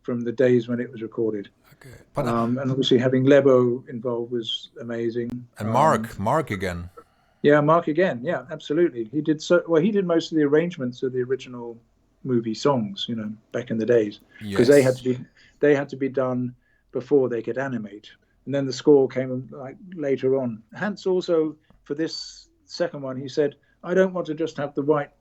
the days when it was recorded. Okay. But, and obviously having Lebo involved was amazing. And Mark again. Yeah, Mark again. Yeah, absolutely. He did most of the arrangements of the original movie songs, back in the days, because they had to be done before they could animate, and then the score came like later on. Hans also, for this second one, he said, I don't want to just have the white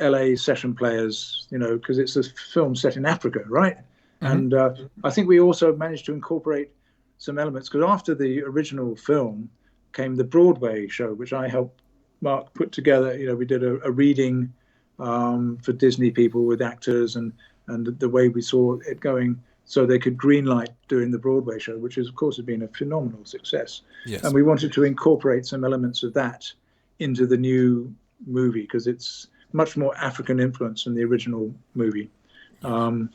LA session players, because it's a film set in Africa, right? Mm-hmm. And I think we also managed to incorporate some elements, because after the original film came the Broadway show, which I helped Mark put together. We did a reading for Disney people with actors and the way we saw it going, so they could greenlight doing the Broadway show, which of course has been a phenomenal success. Yes. And we wanted to incorporate some elements of that into the new movie, because it's much more African influence than the original movie. Yes.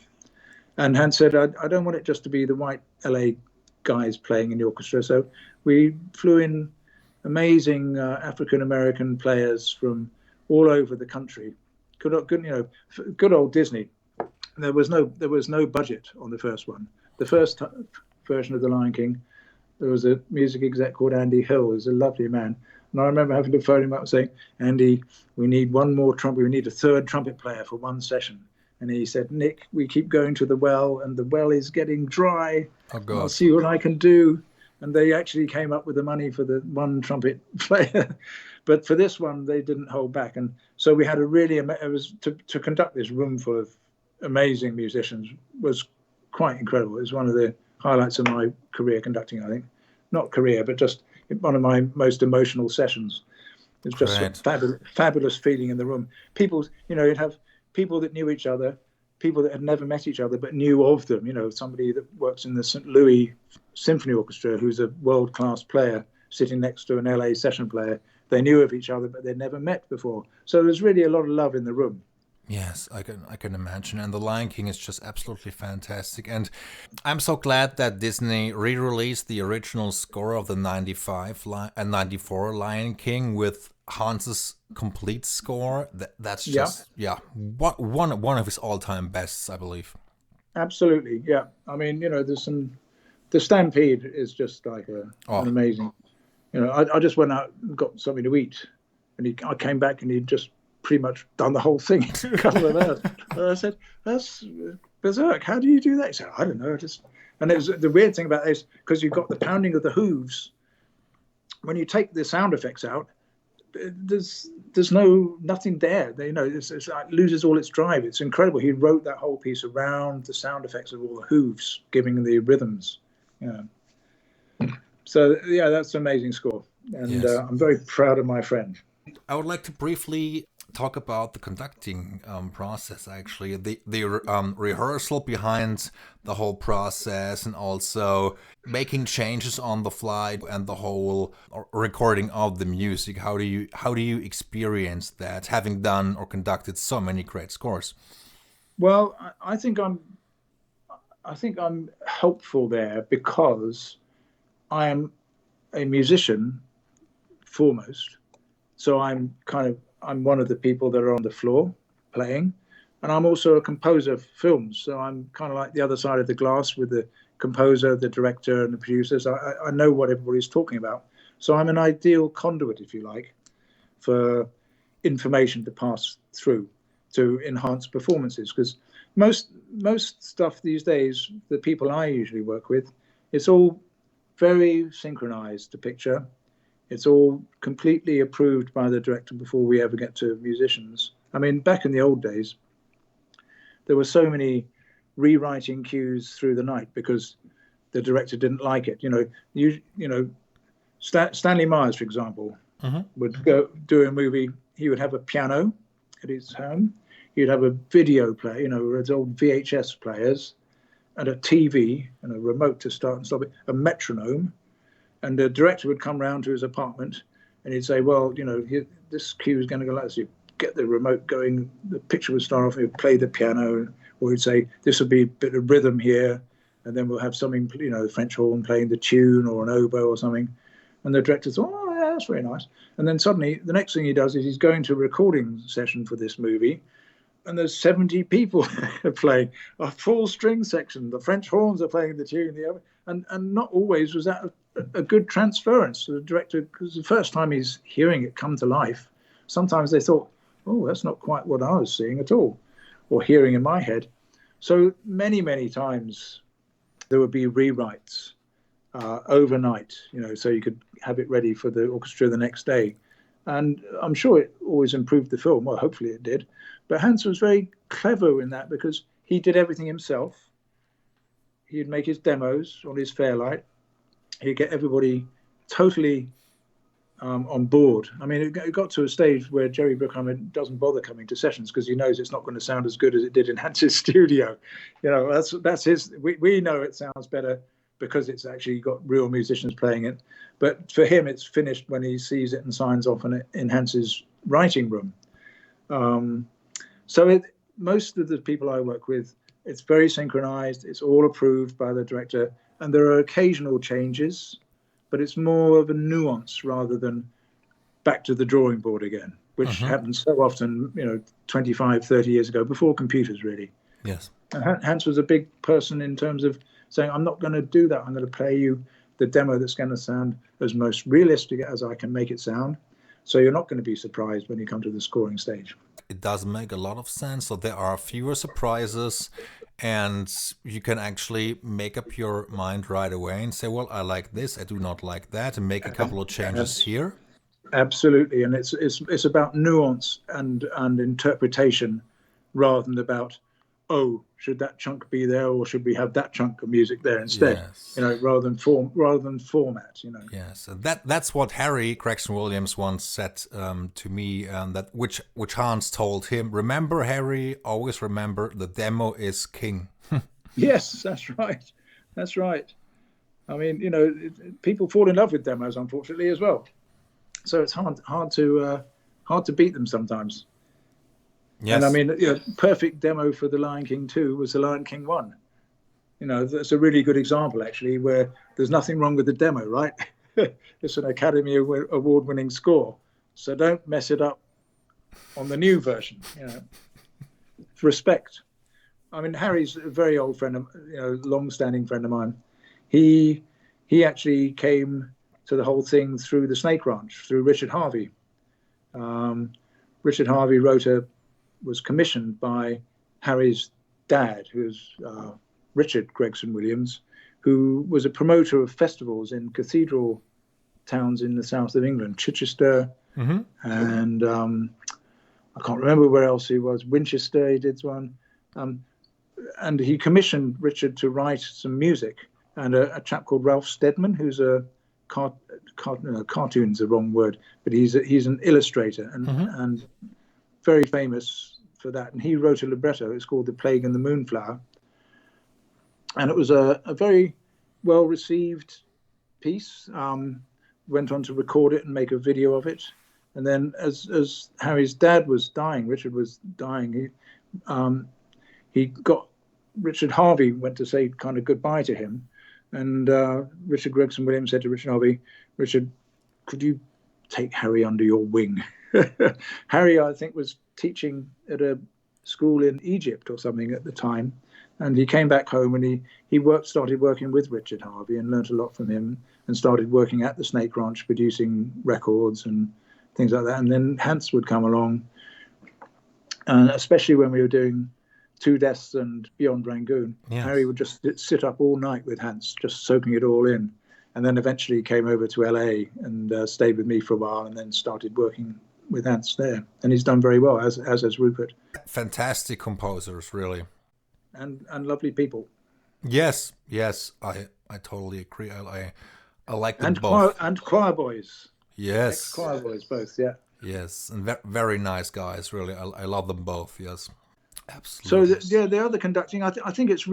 And Hans said, I don't want it just to be the white LA guys playing in the orchestra. So we flew in amazing African-American players from all over the country. Good old Disney. There was no budget on the first one. The first version of The Lion King, there was a music exec called Andy Hill, who's a lovely man. And I remember having to phone him up and saying, Andy, we need one more trumpet. We need a third trumpet player for one session. And he said, Nick, we keep going to the well, and the well is getting dry. Oh, God. I'll see what I can do. And they actually came up with the money for the one trumpet player. But for this one, they didn't hold back. And so we had it was to conduct this room full of amazing musicians was quite incredible. It was one of the highlights of my career conducting, I think. Not career, but just one of my most emotional sessions. It was just a fabulous feeling in the room. People, you'd have people that knew each other, people that had never met each other but knew of them. Somebody that works in the St. Louis Symphony Orchestra who's a world-class player sitting next to an LA session player. They knew of each other, but they'd never met before. So there's really a lot of love in the room. Yes, I can imagine. And The Lion King is just absolutely fantastic. And I'm so glad that Disney re-released the original score of the 95 and 94 Lion King with Hans's complete score. That's just, one of his all-time bests, I believe. Absolutely, yeah. I mean, the Stampede is just like an amazing. I just went out and got something to eat, and I came back and he'd just pretty much done the whole thing in a couple of hours. And I said, "That's berserk. How do you do that?" He said, "I don't know." And it was the weird thing about this, because you've got the pounding of the hooves. When you take the sound effects out, there's nothing there. It loses all its drive. It's incredible. He wrote that whole piece around the sound effects of all the hooves, giving the rhythms. So yeah, that's an amazing score, and yes. I'm very proud of my friend. I would like to briefly talk about the conducting process, actually, the rehearsal behind the whole process, and also making changes on the fly, and the whole recording of the music. How do you experience that, having done or conducted so many great scores? Well, I think I'm helpful there because I am a musician foremost. So I'm one of the people that are on the floor playing, and I'm also a composer of films. So I'm kind of like the other side of the glass with the composer, the director, and the producers. I know what everybody's talking about. So I'm an ideal conduit, if you like, for information to pass through to enhance performances. Because most stuff these days, the people I usually work with, it's all very synchronized to picture. It's all completely approved by the director before we ever get to musicians. I mean, back in the old days, there were so many rewriting cues through the night because the director didn't like it. Stanley Myers, for example, would go do a movie. He would have a piano at his home. He'd have a video player, his old VHS players, and a TV and a remote to start and stop it, a metronome. And the director would come round to his apartment and he'd say, well, this cue is going to go like this. You get the remote going, the picture would start off, he'd play the piano, or he'd say, this would be a bit of rhythm here, and then we'll have something, the French horn playing the tune or an oboe or something. And the director thought, oh, yeah, that's very nice. And then suddenly, the next thing he does is he's going to a recording session for this movie, and there's 70 people playing a full string section. The French horns are playing the tune, and not always was that a good transference to the director, because the first time he's hearing it come to life, sometimes they thought, oh, that's not quite what I was seeing at all, or hearing in my head. So many, many times there would be rewrites overnight, so you could have it ready for the orchestra the next day. And I'm sure it always improved the film. Well, hopefully it did. But Hans was very clever in that because he did everything himself. He'd make his demos on his Fairlight. He'd get everybody totally on board. I mean, it got to a stage where Jerry Bruckheimer doesn't bother coming to sessions because he knows it's not going to sound as good as it did in Hans's studio. That's his. We know it sounds better because it's actually got real musicians playing it. But for him, it's finished when he sees it and signs off on it in Hans's writing room. Most of the people I work with, it's very synchronized. It's all approved by the director. And there are occasional changes, but it's more of a nuance rather than back to the drawing board again, which happened so often, 25, 30 years ago, before computers, really. Yes. And Hans was a big person in terms of saying, I'm not going to do that. I'm going to play you the demo that's going to sound as most realistic as I can make it sound. So you're not going to be surprised when you come to the scoring stage. It does make a lot of sense. So there are fewer surprises, and you can actually make up your mind right away and say, well, I like this, I do not like that, and make a couple of changes here. Absolutely. And it's about nuance and interpretation rather than about, oh, should that chunk be there or should we have that chunk of music there instead? Yes. Rather than format. Yes, and that's what Harry Gregson-Williams once said to me. That which Hans told him. Remember, Harry, always remember the demo is king. Yes, that's right. That's right. I mean, people fall in love with demos, unfortunately, as well. So it's hard to beat them sometimes. Yes. And I mean, perfect demo for The Lion King 2 was The Lion King 1. That's a really good example, actually, where there's nothing wrong with the demo, right? It's an Academy Award-winning score. So don't mess it up on the new version, Respect. I mean, Harry's a very old friend, long-standing friend of mine. He actually came to the whole thing through the Snake Ranch, through Richard Harvey. Richard Harvey was commissioned by Harry's dad, who's Richard Gregson-Williams, who was a promoter of festivals in cathedral towns in the south of England, Chichester, and I can't remember where else he was. Winchester, he did one. And he commissioned Richard to write some music. And a chap called Ralph Steadman, who's cartoon's the wrong word, but he's an illustrator and very famous for that. And he wrote a libretto. It's called The Plague and the Moonflower. And it was a very well-received piece. Went on to record it and make a video of it. And then as Harry's dad was dying, Richard was dying, Richard Harvey went to say kind of goodbye to him. And Richard Gregson-Williams said to Richard Harvey, Richard, could you take Harry under your wing? Harry, I think, was teaching at a school in Egypt or something at the time. And he came back home and he started working with Richard Harvey and learnt a lot from him and started working at the Snake Ranch, producing records and things like that. And then Hans would come along, and especially when we were doing Two Deaths and Beyond Rangoon, yes. Harry would just sit up all night with Hans, just soaking it all in. And then eventually came over to LA and stayed with me for a while and then started working with Hans there. And he's done very well, as has Rupert. Fantastic composers, really. And lovely people. Yes, I totally agree. I like them both. And choir boys. Yes. Choir boys, both, yeah. Yes, and very nice guys, really. I love them both, yes. Absolutely. So, the other conducting, I think it's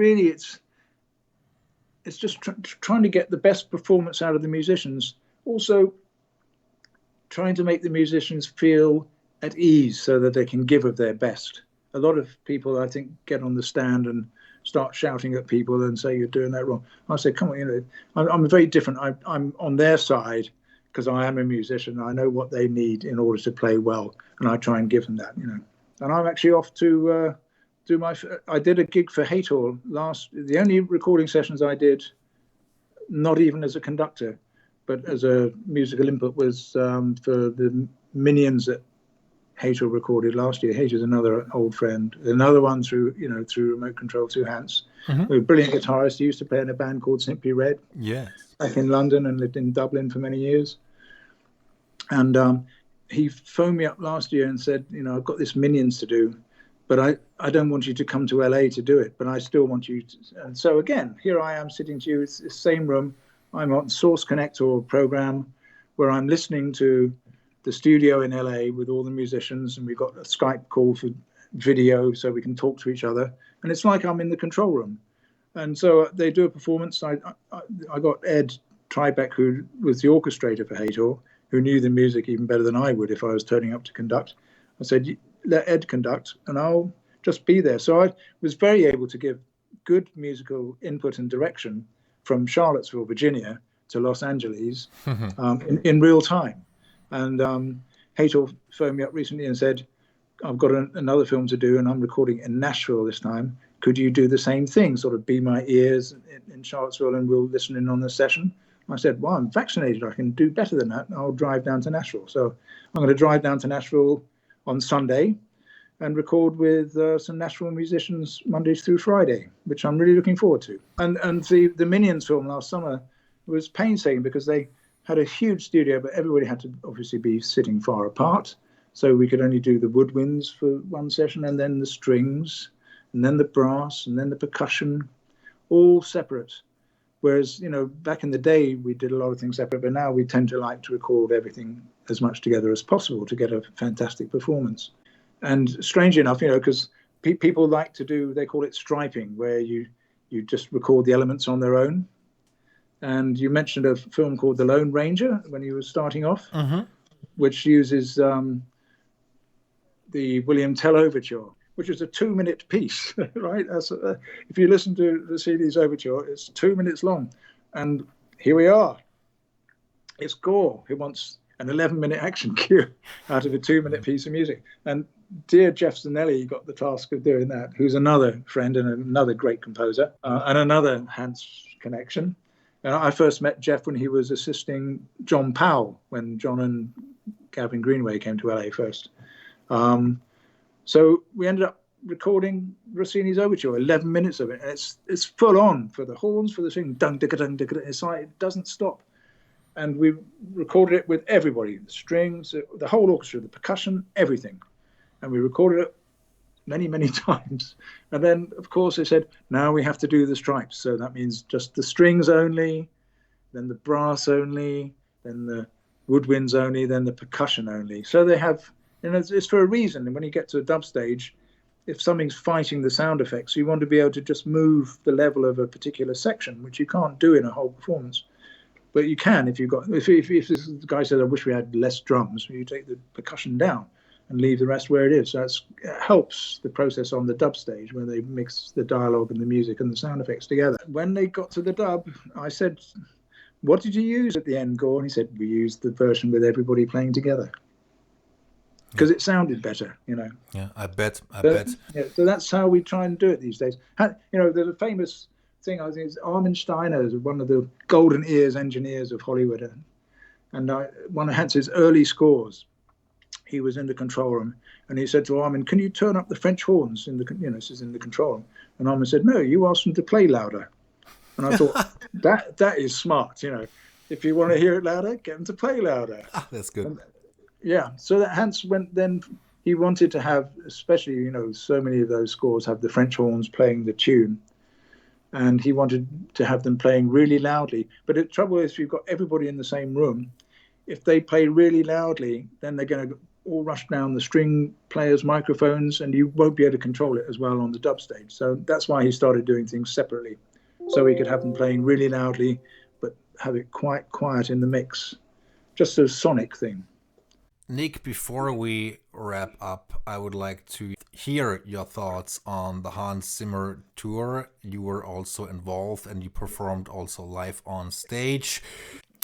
just trying to get the best performance out of the musicians. Also, trying to make the musicians feel at ease so that they can give of their best. A lot of people, I think, get on the stand and start shouting at people and say, you're doing that wrong. I say, come on, I'm very different. I'm on their side because I am a musician. I know what they need in order to play well, and I try and give them that, And I'm actually off to I did a gig for Hator the only recording sessions I did, not even as a conductor, but as a musical input, was for the Minions that Hator recorded last year. Hator's another old friend, another one through remote control through Hans. A brilliant guitarist. He used to play in a band called Simply Red. Yes. Back in London and lived in Dublin for many years. And he phoned me up last year and said, I've got this Minions to do, but I don't want you to come to LA to do it, but I still want you to. And so again, here I am sitting to you. It's the same room. I'm on Source Connector program where I'm listening to the studio in LA with all the musicians, and we've got a Skype call for video so we can talk to each other. And it's like I'm in the control room. And so they do a performance. I got Ed Tribeck, who was the orchestrator for Hator, who knew the music even better than I would if I was turning up to conduct. I said, let Ed conduct and I'll just be there. So I was very able to give good musical input and direction from Charlottesville, Virginia to Los Angeles in real time. And Hator phoned me up recently and said, I've got another film to do, and I'm recording in Nashville this time. Could you do the same thing, sort of be my ears in Charlottesville, and we'll listen in on the session? I said, well, I'm vaccinated. I can do better than that. I'll drive down to Nashville. So I'm going to drive down to Nashville on Sunday and record with some Nashville musicians Monday through Friday, which I'm really looking forward to. And the Minions film last summer was painstaking because they had a huge studio, but everybody had to obviously be sitting far apart. So we could only do the woodwinds for one session, and then the strings, and then the brass, and then the percussion, all separate. Whereas, back in the day, we did a lot of things separate, but now we tend to like to record everything as much together as possible to get a fantastic performance. And strangely enough, because people like to do, they call it striping, where you just record the elements on their own. And you mentioned a film called The Lone Ranger when you were starting off, which uses the William Tell Overture, which is a 2-minute piece, right? If you listen to the CD's overture, it's 2 minutes long. And here we are. It's Gore who wants an 11-minute action cue out of a 2-minute piece of music. And dear Jeff Zanelli got the task of doing that, who's another friend and another great composer, and another Hans connection. And I first met Jeff when he was assisting John Powell, when John and Gavin Greenway came to LA first. So we ended up recording Rossini's overture, 11 minutes of it. And it's full on for the horns, for the singing, dung, digga, dung, digga. It's like, it doesn't stop. And we recorded it with everybody, the strings, the whole orchestra, the percussion, everything. And we recorded it many, many times. And then, of course, they said, now we have to do the stripes. So that means just the strings only, then the brass only, then the woodwinds only, then the percussion only. So they have, it's for a reason. And when you get to a dub stage, if something's fighting the sound effects, you want to be able to just move the level of a particular section, which you can't do in a whole performance. But you can if this guy says, I wish we had less drums, you take the percussion down and leave the rest where it is. So it helps the process on the dub stage where they mix the dialogue and the music and the sound effects together. When they got to the dub, I said, what did you use at the end, Gore? And he said, we used the version with everybody playing together. Because it sounded better, Yeah, I bet. Yeah, so that's how we try and do it these days. There's a famous thing, I think it's Armin Steiner, is one of the golden ears engineers of Hollywood. And one of Hans's early scores, he was in the control room, and he said to Armin, can you turn up the French horns in the control room? And Armin said, no, you asked them to play louder. And I thought, that is smart, If you want to hear it louder, get them to play louder. That's good. Yeah, so that Hans went then, he wanted to have, especially, so many of those scores have the French horns playing the tune, and he wanted to have them playing really loudly. But the trouble is, if you've got everybody in the same room, if they play really loudly, then they're going to all rush down the string players' microphones, and you won't be able to control it as well on the dub stage. So that's why he started doing things separately, so he could have them playing really loudly, but have it quite quiet in the mix, just a sonic thing. Nick, before we wrap up, I would like to hear your thoughts on the Hans Zimmer tour. You were also involved and you performed also live on stage.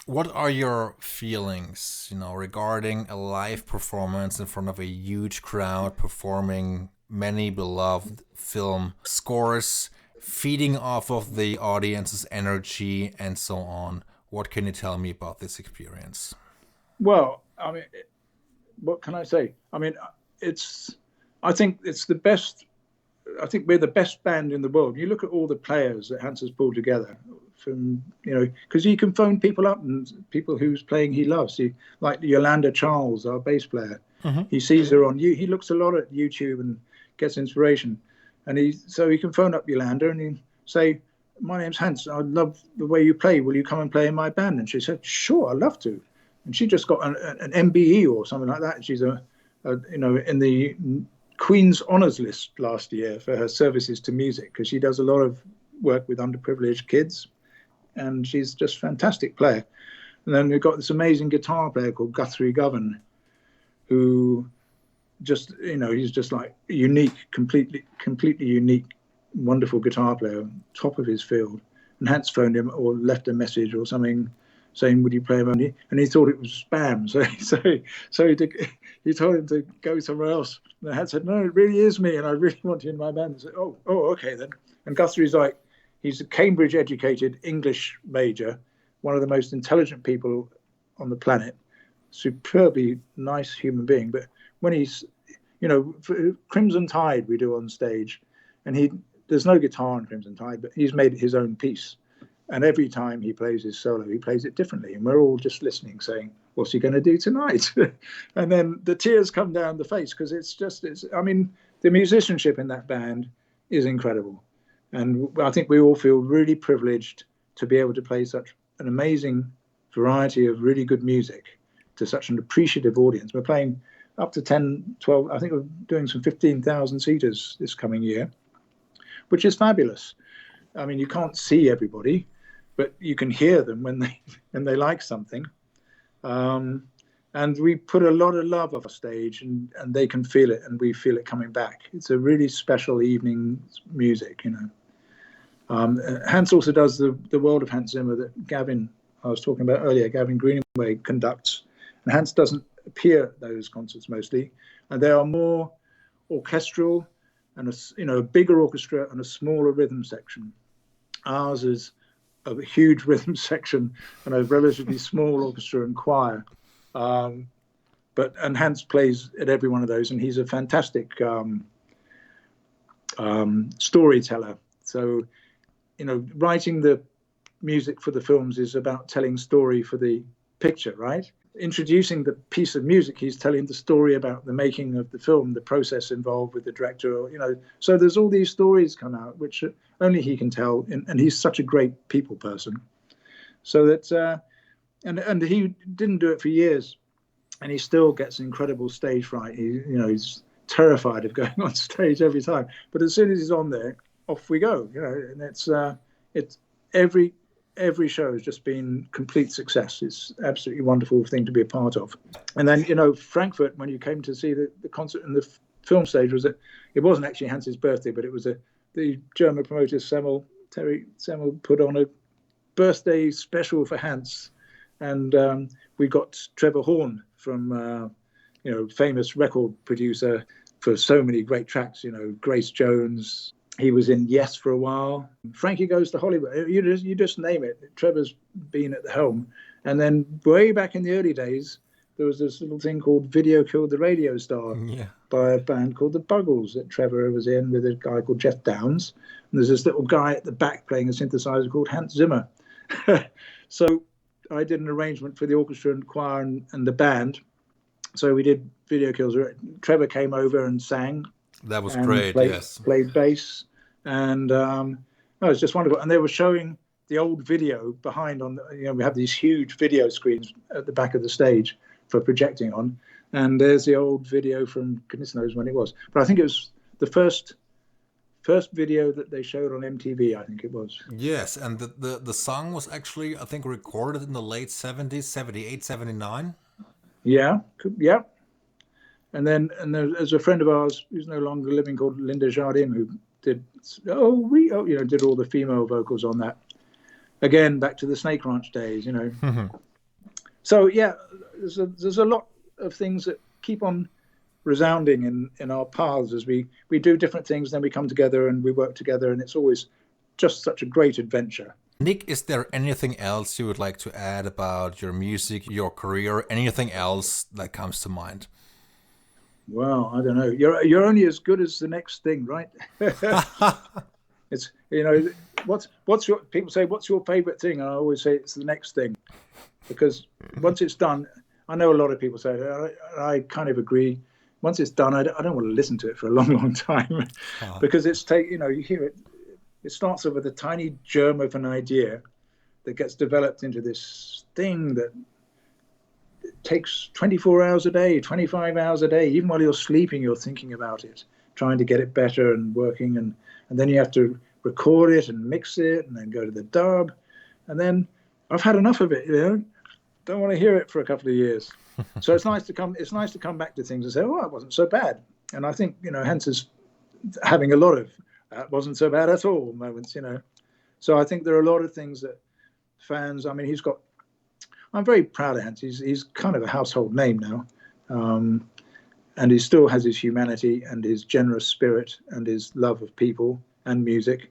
What are your feelings, regarding a live performance in front of a huge crowd, performing many beloved film scores, feeding off of the audience's energy and so on? What can you tell me about this experience? Well, what can I say? I think it's the best. I think we're the best band in the world. You look at all the players that Hans has pulled together, because he can phone people up and people who's playing he loves. Like Yolanda Charles, our bass player. Mm-hmm. He sees her on he looks a lot at YouTube and gets inspiration, and he can phone up Yolanda and he say, "My name's Hans. I love the way you play. Will you come and play in my band?" And she said, "Sure, I'd love to." And she just got an MBE or something like that. She's in the Queen's Honours List last year for her services to music, because she does a lot of work with underprivileged kids, and she's just a fantastic player. And then we've got this amazing guitar player called Guthrie Govan, who just, he's just like unique, completely unique, wonderful guitar player, top of his field. And Hans phoned him or left a message or something saying, "Would you play him?" And he thought it was spam. So he told him to go somewhere else. And the Hans said, "No, it really is me, and I really want you in my band." He said, "Oh, okay then." And Guthrie's like, he's a Cambridge-educated English major, one of the most intelligent people on the planet, superbly nice human being. But when he's, for Crimson Tide we do on stage, and there's no guitar on Crimson Tide, but he's made his own piece. And every time he plays his solo, he plays it differently. And we're all just listening, saying, "What's he going to do tonight?" And then the tears come down the face, because the musicianship in that band is incredible. And I think we all feel really privileged to be able to play such an amazing variety of really good music to such an appreciative audience. We're playing up to 10, 12, I think we're doing some 15,000 seaters this coming year, which is fabulous. I mean, you can't see everybody, but you can hear them when they like something. And we put a lot of love on stage, and they can feel it, and we feel it coming back. It's a really special evening music, Hans also does the World of Hans Zimmer that Gavin, I was talking about earlier, Gavin Greenaway conducts. And Hans doesn't appear at those concerts mostly, and they are more orchestral, and a bigger orchestra and a smaller rhythm section. Ours is a huge rhythm section and a relatively small orchestra and choir. And Hans plays at every one of those, and he's a fantastic storyteller. So, writing the music for the films is about telling story for the picture, right? Introducing the piece of music, he's telling the story about the making of the film, the process involved with the director, So there's all these stories come out, which only he can tell, and he's such a great people person. So that, and he didn't do it for years, and he still gets incredible stage fright. He's terrified of going on stage every time. But as soon as he's on there, off we go. And it's every show has just been complete success. It's absolutely wonderful thing to be a part of. And then, Frankfurt, when you came to see the concert in the film stage, it wasn't actually Hans's birthday, but it was the German promoter Terry Semmel put on a birthday special for Hans. And we got Trevor Horn from, famous record producer for so many great tracks, Grace Jones. He was in Yes for a while. Frankie Goes to Hollywood. You just name it. Trevor's been at the helm. And then way back in the early days, there was this little thing called Video Killed the Radio Star by a band called the Buggles that Trevor was in with a guy called Jeff Downes. And there's this little guy at the back playing a synthesizer called Hans Zimmer. So I did an arrangement for the orchestra and choir and the band. So we did Video Kills. Trevor came over and sang. That was great, yes. Played bass. And it was just wonderful. And they were showing the old video behind we have these huge video screens at the back of the stage for projecting on. And there's the old video from goodness knows when it was. But I think it was the first video that they showed on MTV, I think it was. Yes, and the song was actually, I think, recorded in the late 70s, 78, 79. Yeah. And there's a friend of ours who's no longer living called Linda Jardim, who did did all the female vocals on that. Again, back to the Snake Ranch days, So yeah, there's a lot of things that keep on resounding in our paths as we do different things, then we come together and we work together, and it's always just such a great adventure. Nick, is there anything else you would like to add about your music, your career, anything else that comes to mind? Well, I don't know. You're only as good as the next thing, right? It's what's your people say, what's your favorite thing? And I always say it's the next thing, because once it's done, I know a lot of people say that. I kind of agree. Once it's done, I don't want to listen to it for a long, long time, because you hear it. It starts off with a tiny germ of an idea that gets developed into this thing that takes 24 hours a day, 25 hours a day. Even while you're sleeping, you're thinking about it, trying to get it better and working. And then you have to record it and mix it and then go to the dub. And then I've had enough of it, Don't want to hear it for a couple of years. So it's nice to come back to things and say, oh, it wasn't so bad. And I think, Hans is having a lot of that wasn't so bad at all moments, So I think there are a lot of things that fans, he's got I'm very proud of Hans. He's kind of a household name now. And he still has his humanity and his generous spirit and his love of people and music.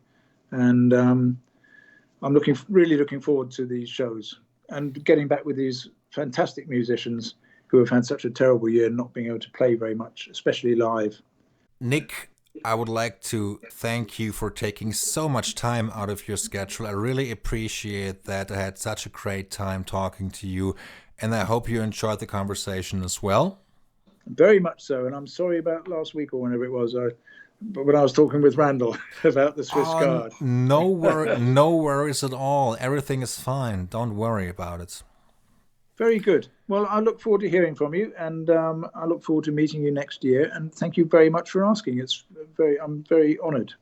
And I'm really looking forward to these shows and getting back with these fantastic musicians who have had such a terrible year not being able to play very much, especially live. Nick, I would like to thank you for taking so much time out of your schedule. I really appreciate that. I had such a great time talking to you, and I hope you enjoyed the conversation as well. Very much so, and I'm sorry about last week or whenever it was. But when I was talking with Randall about the Swiss Guard. No worries at all. Everything is fine. Don't worry about it. Very good. Well, I look forward to hearing from you, and I look forward to meeting you next year. And thank you very much for asking. I'm very honoured.